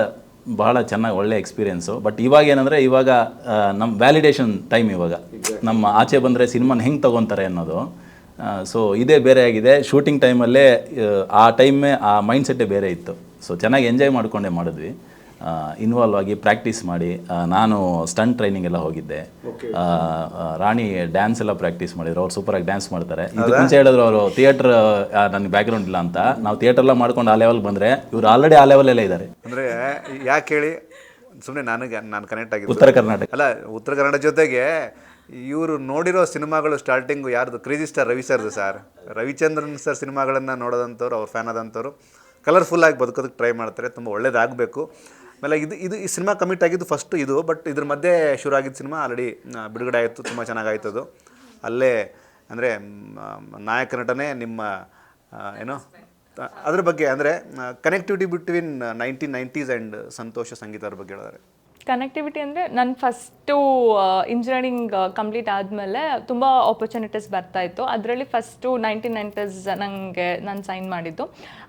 ಬಹಳ ಚೆನ್ನಾಗಿ ಒಳ್ಳೆ ಎಕ್ಸ್ಪೀರಿಯೆನ್ಸು. ಬಟ್ ಇವಾಗ ಏನಂದರೆ, ಇವಾಗ ನಮ್ಮ ವ್ಯಾಲಿಡೇಷನ್ ಟೈಮ್. ಇವಾಗ ನಮ್ಮ ಆಚೆ ಬಂದರೆ ಸಿನಿಮಾನ ಹೆಂಗೆ ತೊಗೊತಾರೆ ಅನ್ನೋದು. ಸೊ ಇದೇ ಬೇರೆ ಆಗಿದೆ. ಶೂಟಿಂಗ್ ಟೈಮಲ್ಲೇ ಆ ಮೈಂಡ್ಸೆಟ್ಟೇ ಬೇರೆ ಇತ್ತು. ಸೊ ಚೆನ್ನಾಗಿ ಎಂಜಾಯ್ ಮಾಡಿಕೊಂಡೇ ಮಾಡಿದ್ವಿ, ಇನ್ವಾಲ್ವ್ ಆಗಿ ಪ್ರಾಕ್ಟೀಸ್ ಮಾಡಿ. ನಾನು ಸ್ಟಂಟ್ ಟ್ರೈನಿಂಗ್ ಎಲ್ಲ ಹೋಗಿದ್ದೆ. ರಾಣಿ ಡ್ಯಾನ್ಸ್ ಎಲ್ಲ ಪ್ರಾಕ್ಟೀಸ್ ಮಾಡಿದ್ರು. ಅವ್ರು ಸೂಪರಾಗಿ ಡ್ಯಾನ್ಸ್ ಮಾಡ್ತಾರೆ. ಇದಕ್ಕೆ ಮುಂಚೆ ಹೇಳಿದ್ರು ಅವರು ಥಿಯೇಟ್ರ್ ನನಗೆ ಬ್ಯಾಕ್ಗ್ರೌಂಡ್ ಇಲ್ಲ ಅಂತ. ನಾವು ಥಿಯೇಟ್ರೆಲ್ಲ ಮಾಡ್ಕೊಂಡು ಆ ಲೆವೆಲ್ಗೆ ಬಂದರೆ ಇವರು ಆಲ್ರೆಡಿ ಆ ಲೆವೆಲಲ್ಲೇ ಇದ್ದಾರೆ. ಅಂದರೆ ಯಾಕೆ ಹೇಳಿ, ಸುಮ್ಮನೆ ನಾನು ಕನೆಕ್ಟ್ ಆಗಿದ್ದು ಉತ್ತರ ಕರ್ನಾಟಕ ಅಲ್ಲ, ಉತ್ತರ ಕನ್ನಡ ಜೊತೆಗೆ ಇವರು ನೋಡಿರೋ ಸಿನಿಮಾಗಳು ಸ್ಟಾರ್ಟಿಂಗು ಯಾರ್ದು? ಕ್ರೇಜಿ ಸ್ಟಾರ್ ರವಿ ಸರ್ದು ಸರ್. ರವಿಚಂದ್ರನ್ ಸರ್ ಸಿನಿಮಾಗಳನ್ನು ನೋಡೋದಂಥವ್ರು, ಅವ್ರ ಫ್ಯಾನ್ ಆದಂಥವ್ರು ಕಲರ್ಫುಲ್ಲಾಗಿ ಬದುಕೋದಕ್ಕೆ ಟ್ರೈ ಮಾಡ್ತಾರೆ. ತುಂಬ ಒಳ್ಳೇದಾಗಬೇಕು. ಆಮೇಲೆ ಈ ಸಿನಿಮಾ ಕಮಿಟ್ ಆಗಿದ್ದು ಫಸ್ಟು ಇದು. ಬಟ್ ಇದ್ರ ಮಧ್ಯೆ ಶುರು ಆಗಿದ್ದ ಸಿನಿಮಾ ಆಲ್ರೆಡಿ ಬಿಡುಗಡೆ ಆಯಿತು, ತುಂಬ ಚೆನ್ನಾಗಾಯ್ತದು. ಅಲ್ಲೇ ಅಂದರೆ ನಾಯಕ ನಟನೆ ನಿಮ್ಮ ಏನೋ ಅದ್ರ ಬಗ್ಗೆ, ಅಂದರೆ ಕನೆಕ್ಟಿವಿಟಿ ಬಿಟ್ವೀನ್ 1990s ಆ್ಯಂಡ್ ಸಂತೋಷ ಸಂಗೀತ ಅವ್ರ ಬಗ್ಗೆ ಹೇಳಿದ್ದಾರೆ. ಕನೆಕ್ಟಿವಿಟಿ ಅಂದರೆ ನಾನು ಫಸ್ಟು ಇಂಜಿನಿಯರಿಂಗ್ ಕಂಪ್ಲೀಟ್ ಆದಮೇಲೆ ತುಂಬ ಆಪರ್ಚುನಿಟೀಸ್ ಬರ್ತಾಯಿತ್ತು. ಅದರಲ್ಲಿ ಫಸ್ಟು 1990s ನಾನು ಸೈನ್ ಮಾಡಿದ್ದು.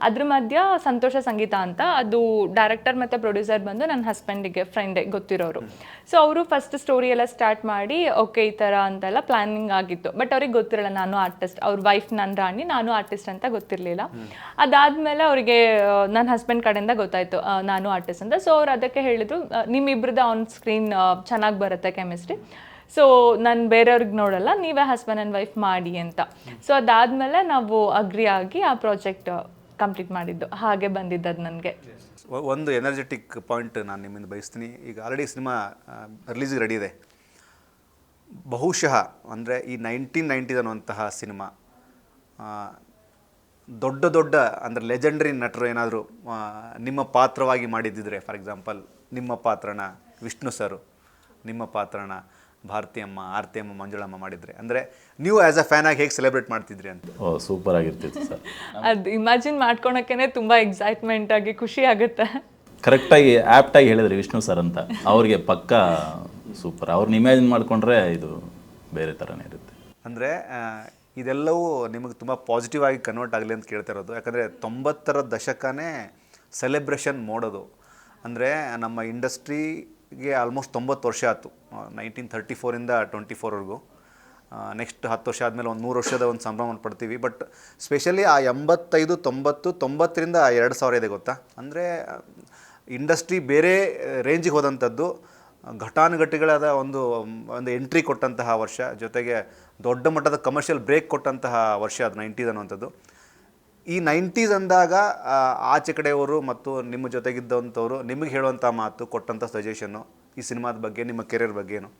ಅದ್ರ ಮಧ್ಯ ಸಂತೋಷ ಸಂಗೀತ ಅಂತ, ಅದು ಡೈರೆಕ್ಟರ್ ಮತ್ತು ಪ್ರೊಡ್ಯೂಸರ್ ಬಂದು ನನ್ನ ಹಸ್ಬೆಂಡಿಗೆ ಫ್ರೆಂಡೇ ಗೊತ್ತಿರೋರು. ಸೊ ಅವರು ಫಸ್ಟ್ ಸ್ಟೋರಿ ಎಲ್ಲ ಸ್ಟಾರ್ಟ್ ಮಾಡಿ ಓಕೆ ಈ ಥರ ಅಂತೆಲ್ಲ ಪ್ಲ್ಯಾನಿಂಗ್ ಆಗಿತ್ತು. ಬಟ್ ಅವ್ರಿಗೆ ಗೊತ್ತಿರಲ್ಲ ನಾನು ಆರ್ಟಿಸ್ಟ್, ಅವ್ರ ವೈಫ್ ನನ್ನ ರಾಣಿ, ನಾನು ಆರ್ಟಿಸ್ಟ್ ಅಂತ ಗೊತ್ತಿರಲಿಲ್ಲ. ಅದಾದಮೇಲೆ ಅವರಿಗೆ ನನ್ನ ಹಸ್ಬೆಂಡ್ ಕಡೆಯಿಂದ ಗೊತ್ತಾಯಿತು ನಾನು ಆರ್ಟಿಸ್ಟ್ ಅಂತ. ಸೊ ಅವ್ರು ಅದಕ್ಕೆ ಹೇಳಿದರು, ನಿಮ್ಮಿಬ್ರದ್ದು ಆನ್ ಸ್ಕ್ರೀನ್ ಚೆನ್ನಾಗಿ ಬರುತ್ತೆ ಕೆಮಿಸ್ಟ್ರಿ, ಸೊ ನಾನು ಬೇರೆಯವ್ರಿಗೆ ನೋಡಲ್ಲ, ನೀವೇ ಹಸ್ಬೆಂಡ್ ಆ್ಯಂಡ್ ವೈಫ್ ಮಾಡಿ ಅಂತ. ಸೊ ಅದಾದಮೇಲೆ ನಾವು ಅಗ್ರಿ ಆಗಿ ಆ ಪ್ರಾಜೆಕ್ಟ್ ಕಂಪ್ಲೀಟ್ ಮಾಡಿದ್ದು. ಹಾಗೆ ಬಂದಿದ್ದದು ನನಗೆ. ಒಂದು ಎನರ್ಜೆಟಿಕ್ ಪಾಯಿಂಟ್ ನಾನು ನಿಮ್ಮಿಂದ ಬಯಸ್ತೀನಿ. ಈಗ ಆಲ್ರೆಡಿ ಸಿನಿಮಾ ರಿಲೀಸಿಗೆ ರೆಡಿ ಇದೆ. ಬಹುಶಃ ಅಂದರೆ ಈ 1990s ಅನ್ನುವಂತಹ ಸಿನಿಮಾ ದೊಡ್ಡ ಅಂದರೆ ಲೆಜೆಂಡರಿ ನಟರು ಏನಾದರೂ ನಿಮ್ಮ ಪಾತ್ರವಾಗಿ ಮಾಡಿದ್ದಿದ್ರೆ, ಫಾರ್ ಎಕ್ಸಾಂಪಲ್ ನಿಮ್ಮ ಪಾತ್ರನ ವಿಷ್ಣು ಸರು, ನಿಮ್ಮ ಪಾತ್ರನ ಭಾರತಿ ಅಮ್ಮ, ಆರತಿ ಅಮ್ಮ, ಮಂಜುಳಮ್ಮ ಮಾಡಿದರೆ, ಅಂದರೆ ನೀವು ಆ್ಯಸ್ ಅ ಫ್ಯಾನ್ ಆಗಿ ಹೇಗೆ ಸೆಲೆಬ್ರೇಟ್ ಮಾಡ್ತಿದ್ರಿ ಅಂತ? ಸೂಪರ್ ಆಗಿರ್ತಿತ್ತು ಸರ್. ಅದು ಇಮ್ಯಾಜಿನ್ ಮಾಡ್ಕೊಳಕ್ಕೇ ತುಂಬ ಎಕ್ಸೈಟ್ಮೆಂಟ್ ಆಗಿ ಖುಷಿ ಆಗುತ್ತೆ. ಕರೆಕ್ಟಾಗಿ ಆ್ಯಪ್ಟಾಗಿ ಹೇಳಿದ್ರಿ ವಿಷ್ಣು ಸರ್ ಅಂತ. ಅವ್ರಿಗೆ ಪಕ್ಕ ಸೂಪರ್. ಅವ್ರನ್ನ ಇಮ್ಯಾಜಿನ್ ಮಾಡಿಕೊಂಡ್ರೆ ಇದು ಬೇರೆ ಥರನೇ ಇರುತ್ತೆ. ಅಂದರೆ ಇದೆಲ್ಲವೂ ನಿಮಗೆ ತುಂಬ ಪಾಸಿಟಿವ್ ಆಗಿ ಕನ್ವರ್ಟ್ ಆಗಲಿ ಅಂತ ಕೇಳ್ತಾ ಇರೋದು. ಯಾಕಂದರೆ 90ರ ದಶಕನೇ ಸೆಲೆಬ್ರೇಷನ್ ಮಾಡೋದು. ಅಂದರೆ ನಮ್ಮ ಇಂಡಸ್ಟ್ರಿಗೆ ಆಲ್ಮೋಸ್ಟ್ 90 ವರ್ಷ ಆಯಿತು, 1934ಇಂದ 24ವರೆಗೂ. ನೆಕ್ಸ್ಟ್ 10 ವರ್ಷ ಆದಮೇಲೆ ಒಂದು 100 ವರ್ಷದ ಒಂದು ಸಂಭ್ರಮವನ್ನು ಪಡ್ತೀವಿ. ಬಟ್ ಸ್ಪೆಷಲಿ ಆ 85, 90, 90ರಿಂದ 2000 ಇದೆ ಗೊತ್ತಾ. ಅಂದರೆ ಇಂಡಸ್ಟ್ರಿ ಬೇರೆ ರೇಂಜಿಗೆ ಹೋದಂಥದ್ದು, ಘಟಾನುಘಟಿಗಳಾದ ಒಂದು ಎಂಟ್ರಿ ಕೊಟ್ಟಂತಹ ವರ್ಷ, ಜೊತೆಗೆ ದೊಡ್ಡ ಮಟ್ಟದ ಕಮರ್ಷಿಯಲ್ ಬ್ರೇಕ್ ಕೊಟ್ಟಂತಹ ವರ್ಷ ಅದು 90s ಅನ್ನುವಂಥದ್ದು. ಈ 90s ಅಂದಾಗ ಆಚೆ ಕಡೆಯವರು ಮತ್ತು ನಿಮ್ಮ ಜೊತೆಗಿದ್ದಂಥವ್ರು ನಿಮಗೆ ಹೇಳುವಂಥ ಮಾತು, ಕೊಟ್ಟಂಥ ಸಜೆಷನ್ನು ಈ ಸಿನಿಮಾದ ಬಗ್ಗೆ, ನಿಮ್ಮ ಕೆರಿಯರ್ ಬಗ್ಗೆ ಏನು?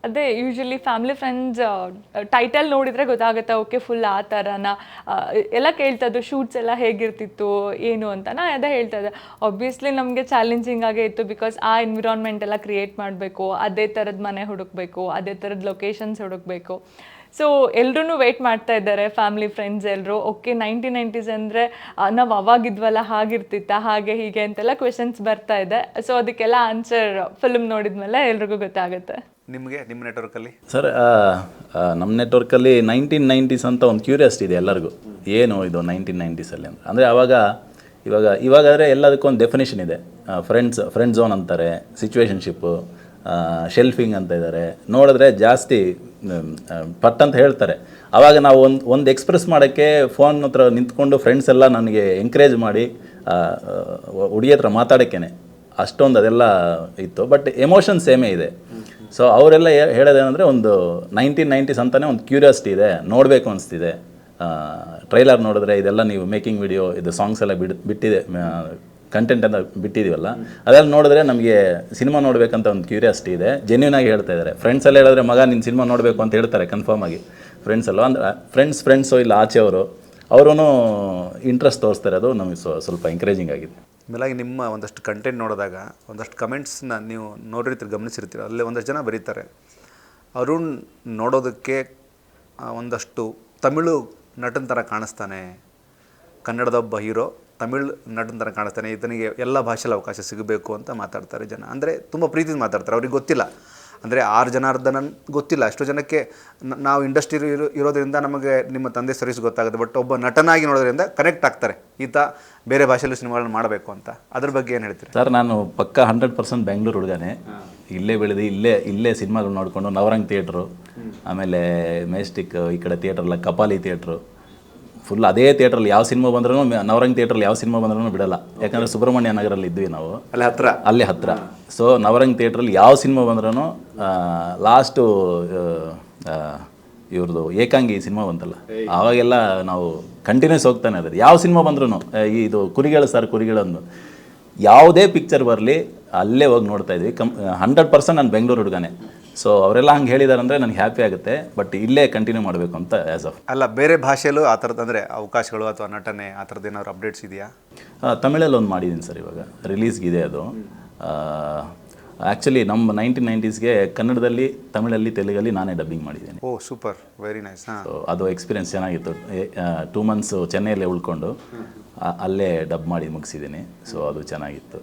ಅದೇ ಯೂಶ್ವಲಿ ಫ್ಯಾಮಿಲಿ ಫ್ರೆಂಡ್ಸ್ ಟೈಟಲ್ ನೋಡಿದರೆ ಗೊತ್ತಾಗುತ್ತೆ, ಓಕೆ ಫುಲ್ ಆ ಥರನ ಎಲ್ಲ ಕೇಳ್ತದ್ದು, ಶೂಟ್ಸ್ ಎಲ್ಲ ಹೇಗಿರ್ತಿತ್ತು ಏನು ಅಂತ. ನಾ ಅದೇ ಹೇಳ್ತಾ ಇದ್ದೆ, ಆಬ್ವಿಯಸ್ಲಿ ನಮಗೆ ಚಾಲೆಂಜಿಂಗ್ ಆಗೇ ಇತ್ತು, ಬಿಕಾಸ್ ಆ ಎನ್ವಿರಾನ್ಮೆಂಟ್ ಎಲ್ಲ ಕ್ರಿಯೇಟ್ ಮಾಡಬೇಕು, ಅದೇ ಥರದ ಮನೆ ಹುಡುಕಬೇಕು, ಅದೇ ಥರದ ಲೊಕೇಶನ್ಸ್ ಹುಡುಕಬೇಕು. ಸೊ ಎಲ್ಲರೂ ವೆಯ್ಟ್ ಮಾಡ್ತಾ ಇದ್ದಾರೆ, ಫ್ಯಾಮಿಲಿ ಫ್ರೆಂಡ್ಸ್ ಎಲ್ಲರೂ. ಓಕೆ 1990s ಅಂದರೆ ನಾವು ಅವಾಗಿದ್ವಲ್ಲ, ಹಾಗಿರ್ತಿತ್ತ, ಹಾಗೆ ಹೀಗೆ ಅಂತೆಲ್ಲ ಕ್ವೆಶನ್ಸ್ ಬರ್ತಾ ಇದೆ. ಸೊ ಅದಕ್ಕೆಲ್ಲ ಆನ್ಸರ್ ಫಿಲ್ಮ್ ನೋಡಿದ್ಮೇಲೆ ಎಲ್ರಿಗೂ ಗೊತ್ತಾಗುತ್ತೆ. ನಿಮಗೆ ನಿಮ್ಮ ನೆಟ್ವರ್ಕಲ್ಲಿ ಸರ್, ನಮ್ಮ ನೆಟ್ವರ್ಕಲ್ಲಿ 1990s ಅಂತ ಒಂದು ಕ್ಯೂರಿಯಾಸಿಟಿ ಇದೆ ಎಲ್ಲರಿಗೂ. ಏನು ಇದು 1990ಸಲ್ಲಿ ಅಂದರೆ ಇವಾಗಾದರೆ ಎಲ್ಲದಕ್ಕೂ ಒಂದು ಡೆಫಿನೇಷನ್ ಇದೆ. ಫ್ರೆಂಡ್ ಝೋನ್ ಅಂತಾರೆ, ಸಿಚುವೇಶನ್ಶಿಪ್ಪು, ಶೆಲ್ಫಿಂಗ್ ಅಂತ ಇದ್ದಾರೆ. ನೋಡಿದ್ರೆ ಜಾಸ್ತಿ ಪಟ್ ಅಂತ ಹೇಳ್ತಾರೆ. ಆವಾಗ ನಾವು ಒಂದು ಎಕ್ಸ್ಪ್ರೆಸ್ ಮಾಡೋಕ್ಕೆ ಫೋನ್ ಹತ್ರ ನಿಂತ್ಕೊಂಡು ಫ್ರೆಂಡ್ಸ್ ಎಲ್ಲ ನನಗೆ ಎಂಕರೇಜ್ ಮಾಡಿ ಹುಡುಗಿ ಹತ್ರ ಮಾತಾಡೋಕ್ಕೇನೆ ಅಷ್ಟೊಂದು ಅದೆಲ್ಲ ಇತ್ತು. ಬಟ್ ಎಮೋಷನ್ ಸೇಮೇ ಇದೆ. ಸೊ ಅವರೆಲ್ಲ ಹೇಳೋದೇನೆಂದರೆ ಒಂದು 1990s ಅಂತಲೇ ಒಂದು ಕ್ಯೂರಿಯಾಸಿಟಿ ಇದೆ, ನೋಡಬೇಕು ಅನಿಸ್ತಿದೆ. ಟ್ರೈಲರ್ ನೋಡಿದ್ರೆ ಇದೆಲ್ಲ ನೀವು ಮೇಕಿಂಗ್ ವಿಡಿಯೋ, ಇದು ಸಾಂಗ್ಸ್ ಎಲ್ಲ ಬಿಟ್ಟಿದೆ, ಕಂಟೆಂಟ್ ಅಂತ ಬಿಟ್ಟಿದ್ದೀವಲ್ಲ, ಅದೆಲ್ಲ ನೋಡಿದ್ರೆ ನಮಗೆ ಸಿನಿಮಾ ನೋಡಬೇಕಂತ ಒಂದು ಕ್ಯೂರಿಯಾಸಿಟಿ ಇದೆ. ಜೆನ್ಯೂನ್ ಆಗಿ ಹೇಳ್ತಾ ಇದ್ದಾರೆ. ಫ್ರೆಂಡ್ಸ್ ಎಲ್ಲ ಹೇಳಿದ್ರೆ ಮಗ ನಿನ್ನ ಸಿನಿಮಾ ನೋಡಬೇಕು ಅಂತ ಹೇಳ್ತಾರೆ ಕನ್ಫರ್ಮ್ ಆಗಿ. ಫ್ರೆಂಡ್ಸ್ ಅಲ್ಲ ಅಂದರೆ ಫ್ರೆಂಡ್ಸು ಇಲ್ಲ ಆಚೆಯವರು, ಅವರೂ ಇಂಟ್ರೆಸ್ಟ್ ತೋರಿಸ್ತಾರೆ. ಅದು ನಮಗೆ ಸ್ವಲ್ಪ ಎಂಕರೇಜಿಂಗ್ ಆಗಿದೆ. ಮೇಲಾಗಿ ನಿಮ್ಮ ಒಂದಷ್ಟು ಕಂಟೆಂಟ್ ನೋಡಿದಾಗ ಒಂದಷ್ಟು ಕಮೆಂಟ್ಸ್ನ ನೀವು ನೋಡಿರ್ತೀರಿ, ಗಮನಿಸಿರ್ತೀರ. ಅಲ್ಲೇ ಒಂದಷ್ಟು ಜನ ಬರೀತಾರೆ, ಅರುಣ್ ನೋಡೋದಕ್ಕೆ ಒಂದಷ್ಟು ತಮಿಳು ನಟನ ಥರ ಕಾಣಿಸ್ತಾನೆ, ಕನ್ನಡದ ಒಬ್ಬ ಹೀರೋ ತಮಿಳ್ ನಟನ ಥರ ಕಾಣಿಸ್ತಾನೆ, ಇದನಿಗೆ ಎಲ್ಲ ಭಾಷೆಯಲ್ಲಿ ಅವಕಾಶ ಸಿಗಬೇಕು ಅಂತ ಮಾತಾಡ್ತಾರೆ ಜನ. ಅಂದರೆ ತುಂಬ ಪ್ರೀತಿಯಿಂದ ಮಾತಾಡ್ತಾರೆ. ಅವ್ರಿಗೆ ಗೊತ್ತಿಲ್ಲ, ಅಂದರೆ 6 ಜನಾರ್ದನನ್ ಗೊತ್ತಿಲ್ಲ. ಎಷ್ಟೋ ಜನಕ್ಕೆ ನಾವು ಇಂಡಸ್ಟ್ರಿ ಇರೋದ್ರಿಂದ ನಮಗೆ ನಿಮ್ಮ ತಂದೆ ಸರ್ವಿಸ್ ಗೊತ್ತಾಗುತ್ತೆ, ಬಟ್ ಒಬ್ಬ ನಟನಾಗಿ ನೋಡೋದ್ರಿಂದ ಕನೆಕ್ಟ್ ಆಗ್ತಾರೆ, ಈತ ಬೇರೆ ಭಾಷೆಯಲ್ಲೂ ಸಿನಿಮಾಗಳನ್ನ ಮಾಡಬೇಕು ಅಂತ. ಅದ್ರ ಬಗ್ಗೆ ಏನು ಹೇಳ್ತೀರಿ? ಸರ್, ನಾನು ಪಕ್ಕ 100% ಬೆಂಗಳೂರು ಹುಡುಗನೇ. ಇಲ್ಲೇ ಬೆಳೆದು ಇಲ್ಲೇ ಸಿನಿಮಾಗಳು ನೋಡಿಕೊಂಡು ನವರಂಗ್ ಥಿಯೇಟ್ರು, ಆಮೇಲೆ ಮೆಜೆಸ್ಟಿಕ್, ಈ ಕಡೆ ಥಿಯೇಟ್ರಲ್ಲ ಕಪಾಲಿ ಥಿಯೇಟ್ರು, ಫುಲ್ ಅದೇ ಥಿಯೇಟ್ರಲ್ಲಿ ಯಾವ ಸಿನಿಮಾ ಬಂದ್ರೂ, ನವರಂಗ್ ಥಿಯೇಟ್ರಲ್ಲಿ ಯಾವ ಸಿನಿಮಾ ಬಂದ್ರೂ ಬಿಡಲ್ಲ. ಯಾಕಂದರೆ ಸುಬ್ರಹ್ಮಣ್ಯ ನಗರಲ್ಲಿ ಇದ್ವಿ ನಾವು, ಅಲ್ಲೇ ಹತ್ತಿರ. ಸೊ ನವರಂಗ್ ಥಿಯೇಟ್ರಲ್ಲಿ ಯಾವ ಸಿನಿಮಾ ಬಂದ್ರೂ, ಲಾಸ್ಟು ಇವ್ರದ್ದು ಏಕಾಂಗಿ ಸಿನಿಮಾ ಬಂತಲ್ಲ, ಆವಾಗೆಲ್ಲ ನಾವು ಕಂಟಿನ್ಯೂಸ್ ಹೋಗ್ತಾನೆ ಇದ್ದಾರೆ. ಯಾವ ಸಿನಿಮಾ ಬಂದ್ರೂ, ಇದು ಕುರಿಗಳು ಸರ್ ಕುರಿಗಳು ಅಂದು ಯಾವುದೇ ಪಿಕ್ಚರ್ ಬರಲಿ ಅಲ್ಲೇ ಹೋಗಿ ನೋಡ್ತಾ ಇದ್ವಿ. 100% ನಾನು ಬೆಂಗಳೂರು ಹುಡುಗನೇ. ಸೊ ಅವರೆಲ್ಲ ಹಂಗೆ ಹೇಳಿದ್ದಾರೆ ಅಂದರೆ ನನಗೆ ಹ್ಯಾಪಿ ಆಗುತ್ತೆ. ಬಟ್ ಇಲ್ಲೇ ಕಂಟಿನ್ಯೂ ಮಾಡಬೇಕು ಅಂತ ಆ್ಯಸ್ ಆಫ್. ಅಲ್ಲ, ಬೇರೆ ಭಾಷೆಯಲ್ಲೂ ಆ ಥರದ್ದು ಅಂದರೆ ಅವಕಾಶಗಳು ಅಥವಾ ನಟನೆ ಆ ಥರದ್ದು ಏನಾದ್ರು ಅಪ್ಡೇಟ್ಸ್ ಇದೆಯಾ? ತಮಿಳಲ್ಲಿ ಒಂದು ಮಾಡಿದ್ದೀನಿ ಸರ್, ಇವಾಗ ರಿಲೀಸ್ಗಿದೆ ಅದು. ಆ್ಯಕ್ಚುಲಿ ನಮ್ಮ 1990sಗೆ ಕನ್ನಡದಲ್ಲಿ, ತಮಿಳಲ್ಲಿ, ತೆಲುಗಲ್ಲಿ ನಾನೇ ಡಬ್ಬಿಂಗ್ ಮಾಡಿದ್ದೀನಿ. ಓ ಸೂಪರ್, ವೆರಿ ನೈಸ್. ಸೊ ಅದು ಎಕ್ಸ್ಪೀರಿಯನ್ಸ್ ಚೆನ್ನಾಗಿತ್ತು. 2 months ಚೆನ್ನೈಯಲ್ಲೇ ಉಳ್ಕೊಂಡು ಅಲ್ಲೇ ಡಬ್ ಮಾಡಿ ಮುಗಿಸಿದ್ದೀನಿ. ಸೊ ಅದು ಚೆನ್ನಾಗಿತ್ತು.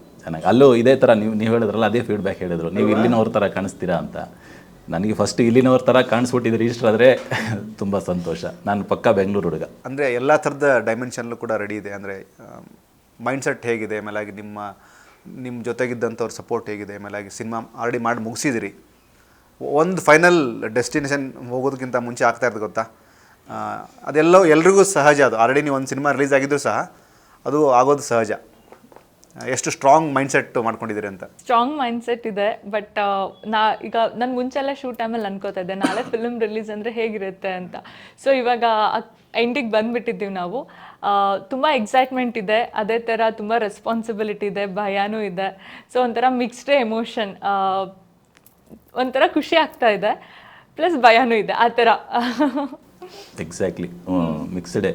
ಅಲ್ಲೂ ಇದೇ ಥರ ನೀವು ಹೇಳಿದ್ರಲ್ಲ, ಅದೇ ಫೀಡ್ಬ್ಯಾಕ್ ಹೇಳಿದ್ರು, ನೀವು ಇಲ್ಲಿನವ್ರ ಥರ ಕಾಣಿಸ್ತೀರಾ ಅಂತ. ನನಗೆ ಫಸ್ಟ್ ಇಲ್ಲಿನವ್ರ ಥರ ಕಾಣಿಸ್ಬಿಟ್ಟಿದ್ದು ರಿಜಿಸ್ಟರ್ ಆದರೆ ತುಂಬ ಸಂತೋಷ. ನಾನು ಪಕ್ಕಾ ಬೆಂಗಳೂರು ಹುಡುಗ. ಅಂದರೆ ಎಲ್ಲ ಥರದ ಡೈಮೆನ್ಷನ್ಲು ಕೂಡ ರೆಡಿ ಇದೆ. ಅಂದರೆ ಮೈಂಡ್ಸೆಟ್ ಹೇಗಿದೆ, ಮೇಲಾಗಿ ನಿಮ್ಮ ಜೊತೆಗಿದ್ದಂಥವ್ರ ಸಪೋರ್ಟ್ ಹೇಗಿದೆ, ಮೇಲಾಗಿ ಸಿನಿಮಾ ಆಲ್ರೆಡಿ ಮಾಡಿ ಮುಗಿಸಿದಿರಿ. ಒಂದು ಫೈನಲ್ ಡೆಸ್ಟಿನೇಷನ್ ಹೋಗೋದಕ್ಕಿಂತ ಮುಂಚೆ ಆಗ್ತಾ ಇರೋದು ಗೊತ್ತಾ, ಅದೆಲ್ಲೋ ಎಲ್ರಿಗೂ ಸಹಜ. ಅದು ಆಲ್ರೆಡಿ ನೀವು ಒಂದು ಸಿನಿಮಾ ರಿಲೀಸ್ ಆಗಿದ್ದರೂ ಸಹ ಅದು ಆಗೋದು ಸಹಜ. ಎಷ್ಟು ಸ್ಟ್ರಾಂಗ್ ಮೈಂಡ್ಸೆಟ್ ಮಾಡ್ಕೊಂಡಿದ್ದೀರಿ ಅಂತ? ಸ್ಟ್ರಾಂಗ್ ಮೈಂಡ್ಸೆಟ್ ಇದೆ. ಬಟ್ ಈಗ ನಾನು ಮುಂಚೆಲ್ಲ ಶೂಟ್ ಟೈಮಲ್ಲಿ ಅನ್ಕೋತಾ ಇದ್ದೆ, ನಾಳೆ ಫಿಲ್ಮ್ ರಿಲೀಸ್ ಅಂದರೆ ಹೇಗಿರುತ್ತೆ ಅಂತ. ಸೊ ಇವಾಗ ಎಂಡಿಗೆ ಬಂದುಬಿಟ್ಟಿದ್ದೀವಿ ನಾವು. ತುಂಬ ಎಕ್ಸೈಟ್ಮೆಂಟ್ ಇದೆ, ಅದೇ ಥರ ತುಂಬ ರೆಸ್ಪಾನ್ಸಿಬಿಲಿಟಿ ಇದೆ, ಭಯನೂ ಇದೆ. ಸೊ ಒಂಥರ ಮಿಕ್ಸ್ಡ್ ಎಮೋಷನ್, ಒಂಥರ ಖುಷಿ ಆಗ್ತಾ ಇದೆ, ಪ್ಲಸ್ ಭಯನೂ ಇದೆ, ಆ ಥರ. ಎಕ್ಸಾಕ್ಟ್ಲಿ, ಮಿಕ್ಸ್ಡೇ.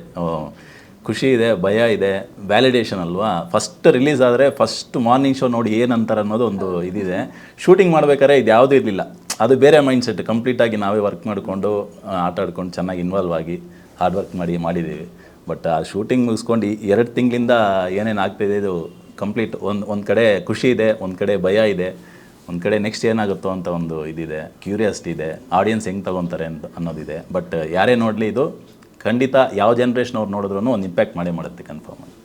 ಖುಷಿ ಇದೆ, ಭಯ ಇದೆ, ವ್ಯಾಲಿಡೇಷನ್ ಅಲ್ವಾ. ಫಸ್ಟ್ ರಿಲೀಸ್ ಆದರೆ ಫಸ್ಟ್ ಮಾರ್ನಿಂಗ್ ಶೋ ನೋಡಿ ಏನಂತಾರೆ ಅನ್ನೋದು ಒಂದು ಇದಿದೆ. ಶೂಟಿಂಗ್ ಮಾಡ್ಬೇಕಾದ್ರೆ ಇದು ಯಾವುದೂ ಇರಲಿಲ್ಲ, ಅದು ಬೇರೆ ಮೈಂಡ್ಸೆಟ್. ಕಂಪ್ಲೀಟಾಗಿ ನಾವೇ ವರ್ಕ್ ಮಾಡಿಕೊಂಡು, ಆಟ ಆಡ್ಕೊಂಡು, ಚೆನ್ನಾಗಿ ಇನ್ವಾಲ್ವ್ ಆಗಿ ಹಾರ್ಡ್ ವರ್ಕ್ ಮಾಡಿದ್ದೀವಿ. ಬಟ್ ಆ ಶೂಟಿಂಗ್ ಮುಗಿಸ್ಕೊಂಡು 2 ತಿಂಗಳಿಂದ ಏನೇನು ಆಗ್ತಾಯಿದೆ, ಇದು ಕಂಪ್ಲೀಟ್ ಒಂದು ಕಡೆ ಖುಷಿ ಇದೆ, ಒಂದು ಕಡೆ ಭಯ ಇದೆ, ಒಂದು ಕಡೆ ನೆಕ್ಸ್ಟ್ ಏನಾಗುತ್ತೋ ಅಂತ ಒಂದು ಇದಿದೆ, ಕ್ಯೂರಿಯಾಸಿಟಿ ಇದೆ, ಆಡಿಯನ್ಸ್ ಹೆಂಗೆ ತೊಗೊತಾರೆ ಅನ್ನೋದಿದೆ. ಬಟ್ ಯಾರೇ ನೋಡಲಿ ಇದು ಖಂಡಿತ ಯಾವ ಜನ್ರೇಷನ್ ಅವ್ರು ನೋಡಿದ್ರೂ ಒಂದು ಇಂಪ್ಯಾಕ್ಟ್ ಮಾಡೇ ಮಾಡುತ್ತೆ ಕನ್ಫರ್ಮ್ ಆಗಿ.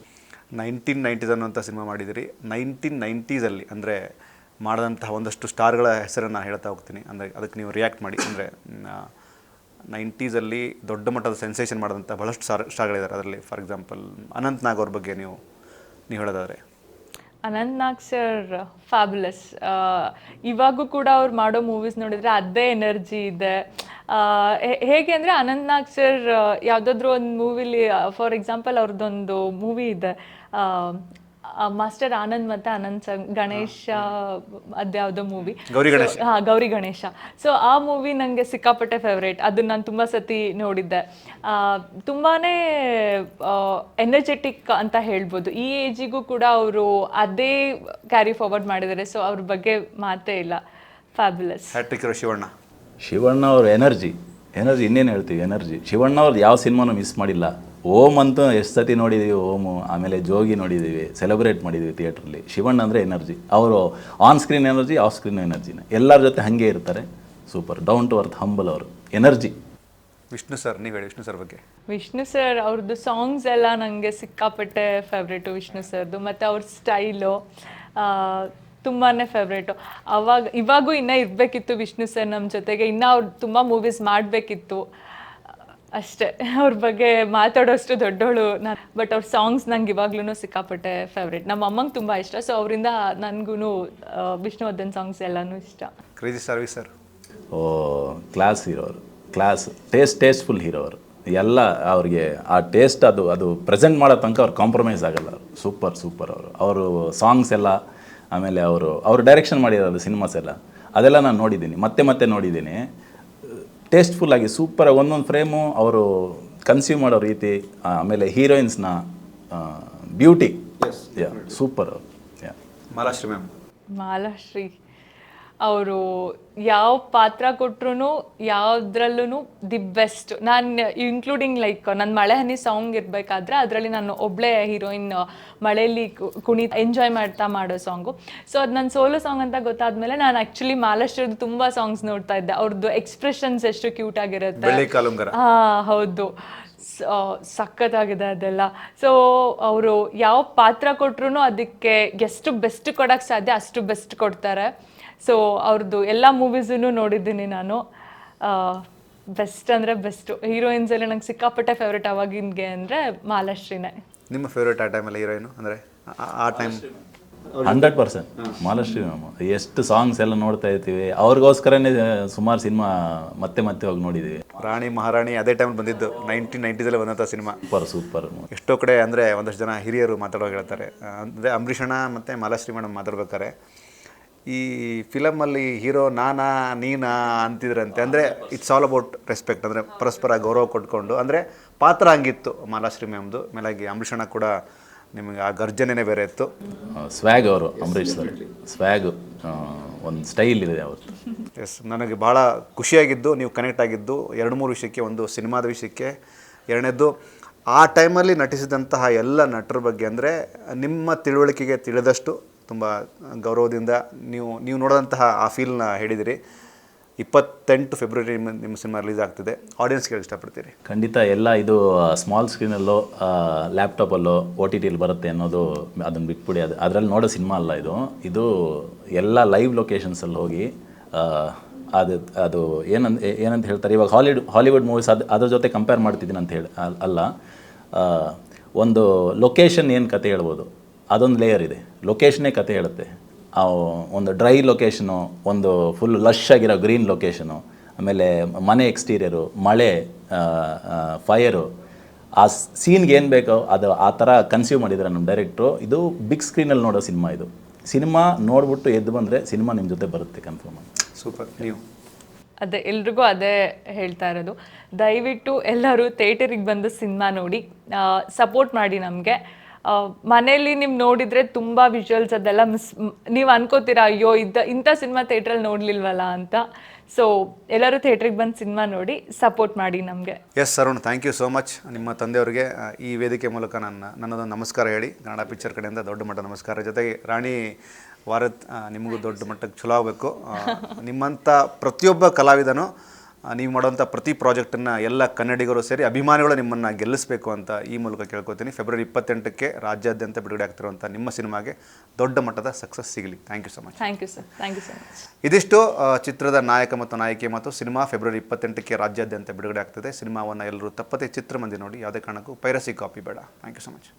1990s ಅನ್ನುವಂಥ ಸಿನಿಮಾ ಮಾಡಿದಿರಿ. 1990s ಅಂದರೆ ಮಾಡಿದಂತಹ ಒಂದಷ್ಟು ಸ್ಟಾರ್ಗಳ ಹೆಸರನ್ನು ನಾನು ಹೇಳ್ತಾ ಹೋಗ್ತೀನಿ, ಅಂದರೆ ಅದಕ್ಕೆ ನೀವು ರಿಯಾಕ್ಟ್ ಮಾಡಿ. ಅಂದರೆ 90s ದೊಡ್ಡ ಮಟ್ಟದ ಸೆನ್ಸೇಷನ್ ಮಾಡಿದಂಥ ಬಹಳಷ್ಟು ಸ್ಟಾರ್ಗಳಿದ್ದಾರೆ. ಅದರಲ್ಲಿ ಫಾರ್ ಎಕ್ಸಾಂಪಲ್ ಅನಂತ್ ನಾಗ್ ಅವ್ರ ಬಗ್ಗೆ ನೀವು ಹೇಳೋದಾದರೆ. ಅನಂತ್ ನಾಗ್ ಸರ್ ಫ್ಯಾಬುಲಸ್. ಇವಾಗೂ ಕೂಡ ಅವ್ರು ಮಾಡೋ ಮೂವೀಸ್ ನೋಡಿದರೆ ಅದೇ ಎನರ್ಜಿ ಇದೆ. ಹೇಗೆ ಅಂದರೆ ಅನಂತ್ ನಾಗ್ ಸರ್ ಯಾವುದಾದ್ರೂ ಒಂದು ಮೂವಿಲಿ, ಫಾರ್ ಎಕ್ಸಾಂಪಲ್ ಅವ್ರದ್ದೊಂದು ಮೂವಿ ಇದೆ, ಮಾಸ್ಟರ್ ಆನಂದ್ ಮತ್ತು ಅನಂತ್ ಗಣೇಶ, ಅದ್ಯಾವುದೋ ಮೂವಿ, ಗೌರಿ ಗಣೇಶ. ಸೊ ಆ ಮೂವಿ ನನಗೆ ಸಿಕ್ಕಾಪಟ್ಟೆ ಫೇವ್ರೇಟ್. ಅದನ್ನು ನಾನು ತುಂಬ ಸತಿ ನೋಡಿದ್ದೆ. ತುಂಬಾ ಎನರ್ಜೆಟಿಕ್ ಅಂತ ಹೇಳ್ಬೋದು. ಈ ಏಜಿಗೂ ಕೂಡ ಅವರು ಅದೇ ಕ್ಯಾರಿ ಫಾರ್ವರ್ಡ್ ಮಾಡಿದ್ದಾರೆ. ಸೊ ಅವ್ರ ಬಗ್ಗೆ ಮಾತೇ ಇಲ್ಲ. ಫ್ಯಾಬ್ಯುಲಸ್. ಶಿವಣ್ಣ ಅವ್ರ ಎನರ್ಜಿ ಇನ್ನೇನು ಹೇಳ್ತೀವಿ, ಎನರ್ಜಿ. ಶಿವಣ್ಣ ಅವ್ರದ್ದು ಯಾವ ಸಿನಿಮಾನು ಮಿಸ್ ಮಾಡಿಲ್ಲ. ಓಮ್ ಅಂತೂ ಎಷ್ಟು ಸತಿ ನೋಡಿದ್ದೀವಿ, ಓಮು, ಆಮೇಲೆ ಜೋಗಿ ನೋಡಿದ್ದೀವಿ, ಸೆಲೆಬ್ರೇಟ್ ಮಾಡಿದ್ದೀವಿ ಥಿಯೇಟ್ರಲ್ಲಿ. ಶಿವಣ್ಣ ಅಂದರೆ ಎನರ್ಜಿ. ಅವರು on screen energy, off screen ಎನರ್ಜಿನ ಎಲ್ಲರ ಜೊತೆ ಹಾಗೆ ಇರ್ತಾರೆ. Super, down to earth, humble ಅವರು ಎನರ್ಜಿ. ವಿಷ್ಣು ಸರ್, ನೀವು ಹೇಳಿ ವಿಷ್ಣು ಸರ್ ಬಗ್ಗೆ. ವಿಷ್ಣು ಸರ್ ಅವ್ರದ್ದು ಸಾಂಗ್ಸ್ ಎಲ್ಲ ನನಗೆ ಸಿಕ್ಕಾಪಟ್ಟೆ ಫೇವ್ರೇಟು ವಿಷ್ಣು ಸರ್ದು. ಮತ್ತು ಅವ್ರ ಸ್ಟೈಲು ತುಂಬಾ ಫೇವ್ರೇಟು. ಇವಾಗೂ ಇನ್ನೂ ಇರಬೇಕಿತ್ತು ವಿಷ್ಣು ಸರ್ ನಮ್ಮ ಜೊತೆಗೆ. ಇನ್ನೂ ಅವ್ರು ತುಂಬ ಮೂವೀಸ್ ಮಾಡಬೇಕಿತ್ತು ಅಷ್ಟೇ. ಅವ್ರ ಬಗ್ಗೆ ಮಾತಾಡೋಷ್ಟು ದೊಡ್ಡವಳು ನಾನು. ಬಟ್ ಅವ್ರ ಸಾಂಗ್ಸ್ ನಂಗೆ ಇವಾಗ್ಲೂ ಸಿಕ್ಕಾಪಟ್ಟೆ ಫೇವ್ರೇಟ್. ನಮ್ಮ ಅಮ್ಮಂಗೆ ತುಂಬ ಇಷ್ಟ. ಸೊ ಅವರಿಂದ ನನಗೂ ವಿಷ್ಣುವರ್ಧನ್ ಸಾಂಗ್ಸ್ ಎಲ್ಲನೂ ಇಷ್ಟ. Crazy service sir. ಕ್ಲಾಸ್ ಹೀರೋರು, ಕ್ಲಾಸ್ ಟೇಸ್ಟ್ಫುಲ್ ಹೀರೋರು. ಎಲ್ಲ ಅವ್ರಿಗೆ ಆ ಟೇಸ್ಟ್ ಅದು ಪ್ರೆಸೆಂಟ್ ಮಾಡೋ ತನಕ ಅವ್ರು ಕಾಂಪ್ರಮೈಸ್ ಆಗಲ್ಲ. ಸೂಪರ್ ಅವರು ಸಾಂಗ್ಸ್ ಎಲ್ಲ, ಆಮೇಲೆ ಅವರು ಡೈರೆಕ್ಷನ್ ಮಾಡಿರೋದು ಸಿನಿಮಾಸ್ ಎಲ್ಲ, ಅದೆಲ್ಲ ನಾನು ನೋಡಿದ್ದೀನಿ, ಮತ್ತೆ ನೋಡಿದ್ದೀನಿ. ಟೇಸ್ಟ್ಫುಲ್ಲಾಗಿ ಸೂಪರಾಗಿ ಒಂದೊಂದು ಫ್ರೇಮು ಅವರು ಕನ್ಸ್ಯೂಮ್ ಮಾಡೋ ರೀತಿ, ಆಮೇಲೆ ಹೀರೋಯಿನ್ಸ್ನ ಬ್ಯೂಟಿ, ಸೂಪರ್. ಮಾಲಾಶ್ರೀ ಅವರು ಯಾವ ಪಾತ್ರ ಕೊಟ್ರು ಯಾವುದ್ರಲ್ಲೂ ದಿ ಬೆಸ್ಟ್. ನಾನು ಇನ್ಕ್ಲೂಡಿಂಗ್ ಲೈಕ್ ನನ್ನ ಮಳೆ ಹನಿ ಸಾಂಗ್ ಇರಬೇಕಾದ್ರೆ ಅದರಲ್ಲಿ ನಾನು ಒಬ್ಬಳೇ ಹೀರೋಯಿನ್ ಮಳೆಯಲ್ಲಿ ಎಂಜಾಯ್ ಮಾಡ್ತಾ ಮಾಡೋ ಸಾಂಗು. ಸೊ ಅದು ನನ್ನ ಸೋಲೋ ಸಾಂಗ್ ಅಂತ ಗೊತ್ತಾದ್ಮೇಲೆ ನಾನು ಆ್ಯಕ್ಚುಲಿ ಮಾಲಾಶ್ರೀದು ತುಂಬ ಸಾಂಗ್ಸ್ ನೋಡ್ತಾ ಇದ್ದೆ. ಅವ್ರದ್ದು ಎಕ್ಸ್ಪ್ರೆಷನ್ಸ್ ಎಷ್ಟು ಕ್ಯೂಟ್ ಆಗಿರುತ್ತೆ. ಹೌದು, ಸಖತ್ತಾಗಿದೆ ಅದೆಲ್ಲ. ಸೊ ಅವರು ಯಾವ ಪಾತ್ರ ಕೊಟ್ರು ಅದಕ್ಕೆ ಎಷ್ಟು ಬೆಸ್ಟ್ ಕೊಡೋಕ್ಕೆ ಸಾಧ್ಯ ಅಷ್ಟು ಬೆಸ್ಟ್ ಕೊಡ್ತಾರೆ. ಸೊ ಅವ್ರದ್ದು ಎಲ್ಲ ಮೂವೀಸೂ ನೋಡಿದ್ದೀನಿ ನಾನು. ಬೆಸ್ಟ್ ಅಂದರೆ ಬೆಸ್ಟು. ಹೀರೋಯಿನ್ಸಲ್ಲಿ ನಂಗೆ ಸಿಕ್ಕಾಪಟ್ಟೆ ಫೇವ್ರೇಟ್ ಅವಾಗಿನ್ಗೆ ಅಂದರೆ ಮಾಲಾಶ್ರೀನೇ. ನಿಮ್ಮ ಫೇವ್ರೇಟ್ ಆ ಟೈಮಲ್ಲಿ ಹೀರೋಯಿನು ಅಂದರೆ ಆ ಟೈಮ್? 100% ಮಾಲಾಶ್ರೀ ಮ್ಯಾಮ್. ಎಷ್ಟು ಸಾಂಗ್ಸ್ ಎಲ್ಲ ನೋಡ್ತಾ ಇರ್ತೀವಿ, ಅವ್ರಿಗೋಸ್ಕರನೇ ಸುಮಾರು ಸಿನಿಮಾ ಮತ್ತೆ ಹೋಗಿ ನೋಡಿದ್ದೀವಿ. ರಾಣಿ ಮಹಾರಾಣಿ ಅದೇ ಟೈಮ್ ಬಂದಿದ್ದು, 1990s ಬಂದಂಥ ಸಿನಿಮಾ. ಸೂಪರ್. ಎಷ್ಟೋ ಕಡೆ ಅಂದರೆ ಒಂದಷ್ಟು ಜನ ಹಿರಿಯರು ಮಾತಾಡುವಾಗ ಹೇಳ್ತಾರೆ, ಅಂದರೆ ಅಂಬರೀಷಣ್ಣ ಮತ್ತು ಮಾಲಾಶ್ರೀ ಮೇಡಮ್ ಮಾತಾಡ್ಬೇಕಾರೆ ಈ ಫಿಲಮಲ್ಲಿ ಹೀರೋ ನೀನಾ ಅಂತಿದ್ರಂತೆ. ಅಂದರೆ ಇಟ್ಸ್ ಆಲ್ ಅಬೌಟ್ ರೆಸ್ಪೆಕ್ಟ್, ಅಂದರೆ ಪರಸ್ಪರ ಗೌರವ ಕೊಟ್ಕೊಂಡು. ಅಂದರೆ ಪಾತ್ರ ಹಂಗಿತ್ತು ಮಾಲಾಶ್ರೀ ಮ್ಯಾಮ್ದು. ಮೇಲಾಗಿ ಅಂಬರೀಷಣ್ಣ ಕೂಡ ನಿಮಗೆ ಆ ಗರ್ಜನೆನೇ ಬೇರೆ ಇತ್ತು. ಸ್ವ್ಯಾಗ್ ಅವರು, ಅಂಬರೀಷ್ ಸರ್ ಸ್ವ್ಯಾಗು, ಒಂದು ಸ್ಟೈಲ್ ಇದೆ ಅವ್ರದ್ದು. ಎಸ್, ನನಗೆ ಭಾಳ ಖುಷಿಯಾಗಿದ್ದು ನೀವು ಕನೆಕ್ಟ್ ಆಗಿದ್ದು 2-3 ವಿಷಯಕ್ಕೆ. ಒಂದು ಸಿನಿಮಾದ ವಿಷಯಕ್ಕೆ, ಎರಡನೇದು ಆ ಟೈಮಲ್ಲಿ ನಟಿಸಿದಂತಹ ಎಲ್ಲ ನಟರ ಬಗ್ಗೆ. ಅಂದರೆ ನಿಮ್ಮ ತಿಳುವಳಿಕೆಗೆ ತಿಳಿದಷ್ಟು ತುಂಬ ಗೌರವದಿಂದ ನೀವು ನೋಡಿದಂತಹ ಆ ಫೀಲ್ನ ಹೇಳಿದಿರಿ. 28 ಫೆಬ್ರವರಿ ನಿಮ್ಮ ಸಿನಿಮಾ ರಿಲೀಸ್ ಆಗ್ತಿದೆ. ಆಡಿಯನ್ಸ್ಗೆ ಹೇಳಿ ಇಷ್ಟಪಡ್ತೀರಿ? ಖಂಡಿತ ಎಲ್ಲ ಇದು ಸ್ಮಾಲ್ ಸ್ಕ್ರೀನಲ್ಲೋ ಲ್ಯಾಪ್ಟಾಪಲ್ಲೋ OTTಲಿ ಬರುತ್ತೆ ಅನ್ನೋದು ಅದನ್ನು ಬಿಟ್ಬಿಡಿ. ಅದರಲ್ಲಿ ನೋಡೋ ಸಿನಿಮಾ ಅಲ್ಲ ಇದು ಎಲ್ಲ ಲೈವ್ ಲೊಕೇಶನ್ಸಲ್ಲಿ ಹೋಗಿ ಅದು ಏನಂತ ಹೇಳ್ತಾರೆ, ಇವಾಗ ಹಾಲಿವುಡ್ ಮೂವೀಸ್ ಅದ್ರ ಜೊತೆ ಕಂಪೇರ್ ಮಾಡ್ತಿದ್ದೀನಿ ಅಂತ ಹೇಳಿ ಅಲ್ಲ. ಒಂದು ಲೊಕೇಶನ್ ಏನು ಕತೆ ಹೇಳ್ಬೋದು, ಅದೊಂದು ಲೇಯರ್ ಇದೆ. ಲೊಕೇಶನ್ನೇ ಕತೆ ಹೇಳುತ್ತೆ. ಒಂದು ಡ್ರೈ ಲೊಕೇಶನು, ಒಂದು ಫುಲ್ ಲಶ್ ಆಗಿರೋ ಗ್ರೀನ್ ಲೊಕೇಶನು, ಆಮೇಲೆ ಮನೆ ಎಕ್ಸ್ಟೀರಿಯರು, ಮಳೆ, ಫೈರು, ಆ ಸೀನ್ಗೆ ಏನು ಬೇಕೋ ಅದು ಆ ಥರ ಕನ್ಸ್ಯೂಮ್ ಮಾಡಿದ್ದಾರೆ ನಮ್ಮ ಡೈರೆಕ್ಟ್ರು. ಇದು ಬಿಗ್ ಸ್ಕ್ರೀನಲ್ಲಿ ನೋಡೋ ಸಿನಿಮಾ. ಇದು ಸಿನಿಮಾ ನೋಡ್ಬಿಟ್ಟು ಎದ್ದು ಬಂದರೆ ಸಿನಿಮಾ ನಿಮ್ಮ ಜೊತೆ ಬರುತ್ತೆ ಕನ್ಫರ್ಮ್. ಸೂಪರ್. ನೀವು ಅದೇ ಎಲ್ರಿಗೂ ಅದೇ ಹೇಳ್ತಾ ಇರೋದು, ದಯವಿಟ್ಟು ಎಲ್ಲರೂ ಥಿಯೇಟರಿಗೆ ಬಂದು ಸಿನಿಮಾ ನೋಡಿ ಸಪೋರ್ಟ್ ಮಾಡಿ ನಮಗೆ. ಮನೇಲಿ ನೀವು ನೋಡಿದರೆ ತುಂಬ ವಿಜುವಲ್ಸ್ ಅದೆಲ್ಲ ನೀವು ಅನ್ಕೋತೀರಾ, ಅಯ್ಯೋ ಇಂಥ ಸಿನಿಮಾ ಥಿಯೇಟ್ರಲ್ಲಿ ನೋಡಲಿಲ್ವಲ್ಲ ಅಂತ. ಸೊ ಎಲ್ಲರೂ ಥಿಯೇಟ್ರಿಗೆ ಬಂದು ಸಿನಿಮಾ ನೋಡಿ ಸಪೋರ್ಟ್ ಮಾಡಿ ನಮಗೆ. S Arun, thank you so much. ನಿಮ್ಮ ತಂದೆಯವರಿಗೆ ಈ ವೇದಿಕೆ ಮೂಲಕ ನನ್ನದೊಂದು ನಮಸ್ಕಾರ ಹೇಳಿ. ಕನ್ನಡ ಪಿಕ್ಚರ್ ಕಡೆಯಿಂದ ದೊಡ್ಡ ಮಟ್ಟ ನಮಸ್ಕಾರ. ಜೊತೆಗೆ ರಾಣಿ ವಾರತ್, ನಿಮಗೂ ದೊಡ್ಡ ಮಟ್ಟಕ್ಕೆ ಚಲೋ ಆಗಬೇಕು. ನಿಮ್ಮಂಥ ಪ್ರತಿಯೊಬ್ಬ ಕಲಾವಿದನು ನೀವು ಮಾಡುವಂಥ ಪ್ರತಿ ಪ್ರಾಜೆಕ್ಟನ್ನು ಎಲ್ಲ ಕನ್ನಡಿಗರು ಸೇರಿ ಅಭಿಮಾನಿಗಳು ನಿಮ್ಮನ್ನು ಗೆಲ್ಲಿಸಬೇಕು ಅಂತ ಈ ಮೂಲಕ ಕೇಳ್ಕೊತೀನಿ. ಫೆಬ್ರವರಿ 28ಕ್ಕೆ ರಾಜ್ಯಾದ್ಯಂತ ಬಿಡುಗಡೆ ಆಗ್ತಿರುವಂಥ ನಿಮ್ಮ ಸಿನಿಮಾಗೆ ದೊಡ್ಡ ಮಟ್ಟದ ಸಕ್ಸಸ್ ಸಿಗಲಿ. Thank you so much. Thank you sir, thank you so much. ಇದಿಷ್ಟು ಚಿತ್ರದ ನಾಯಕ ಮತ್ತು ನಾಯಕಿ ಮತ್ತು ಸಿನಿಮಾ ಫೆಬ್ರವರಿ 28ಕ್ಕೆ ರಾಜ್ಯಾದ್ಯಂತ ಬಿಡುಗಡೆ ಆಗ್ತದೆ. ಸಿನಿಮಾವನ್ನು ಎಲ್ಲರೂ ತಪ್ಪದೇ ಚಿತ್ರಮಂದಿ ನೋಡಿ, ಯಾವುದೇ ಕಾರಣಕ್ಕೂ ಪೈರಸಿ ಕಾಪಿ ಬೇಡ. Thank you so much.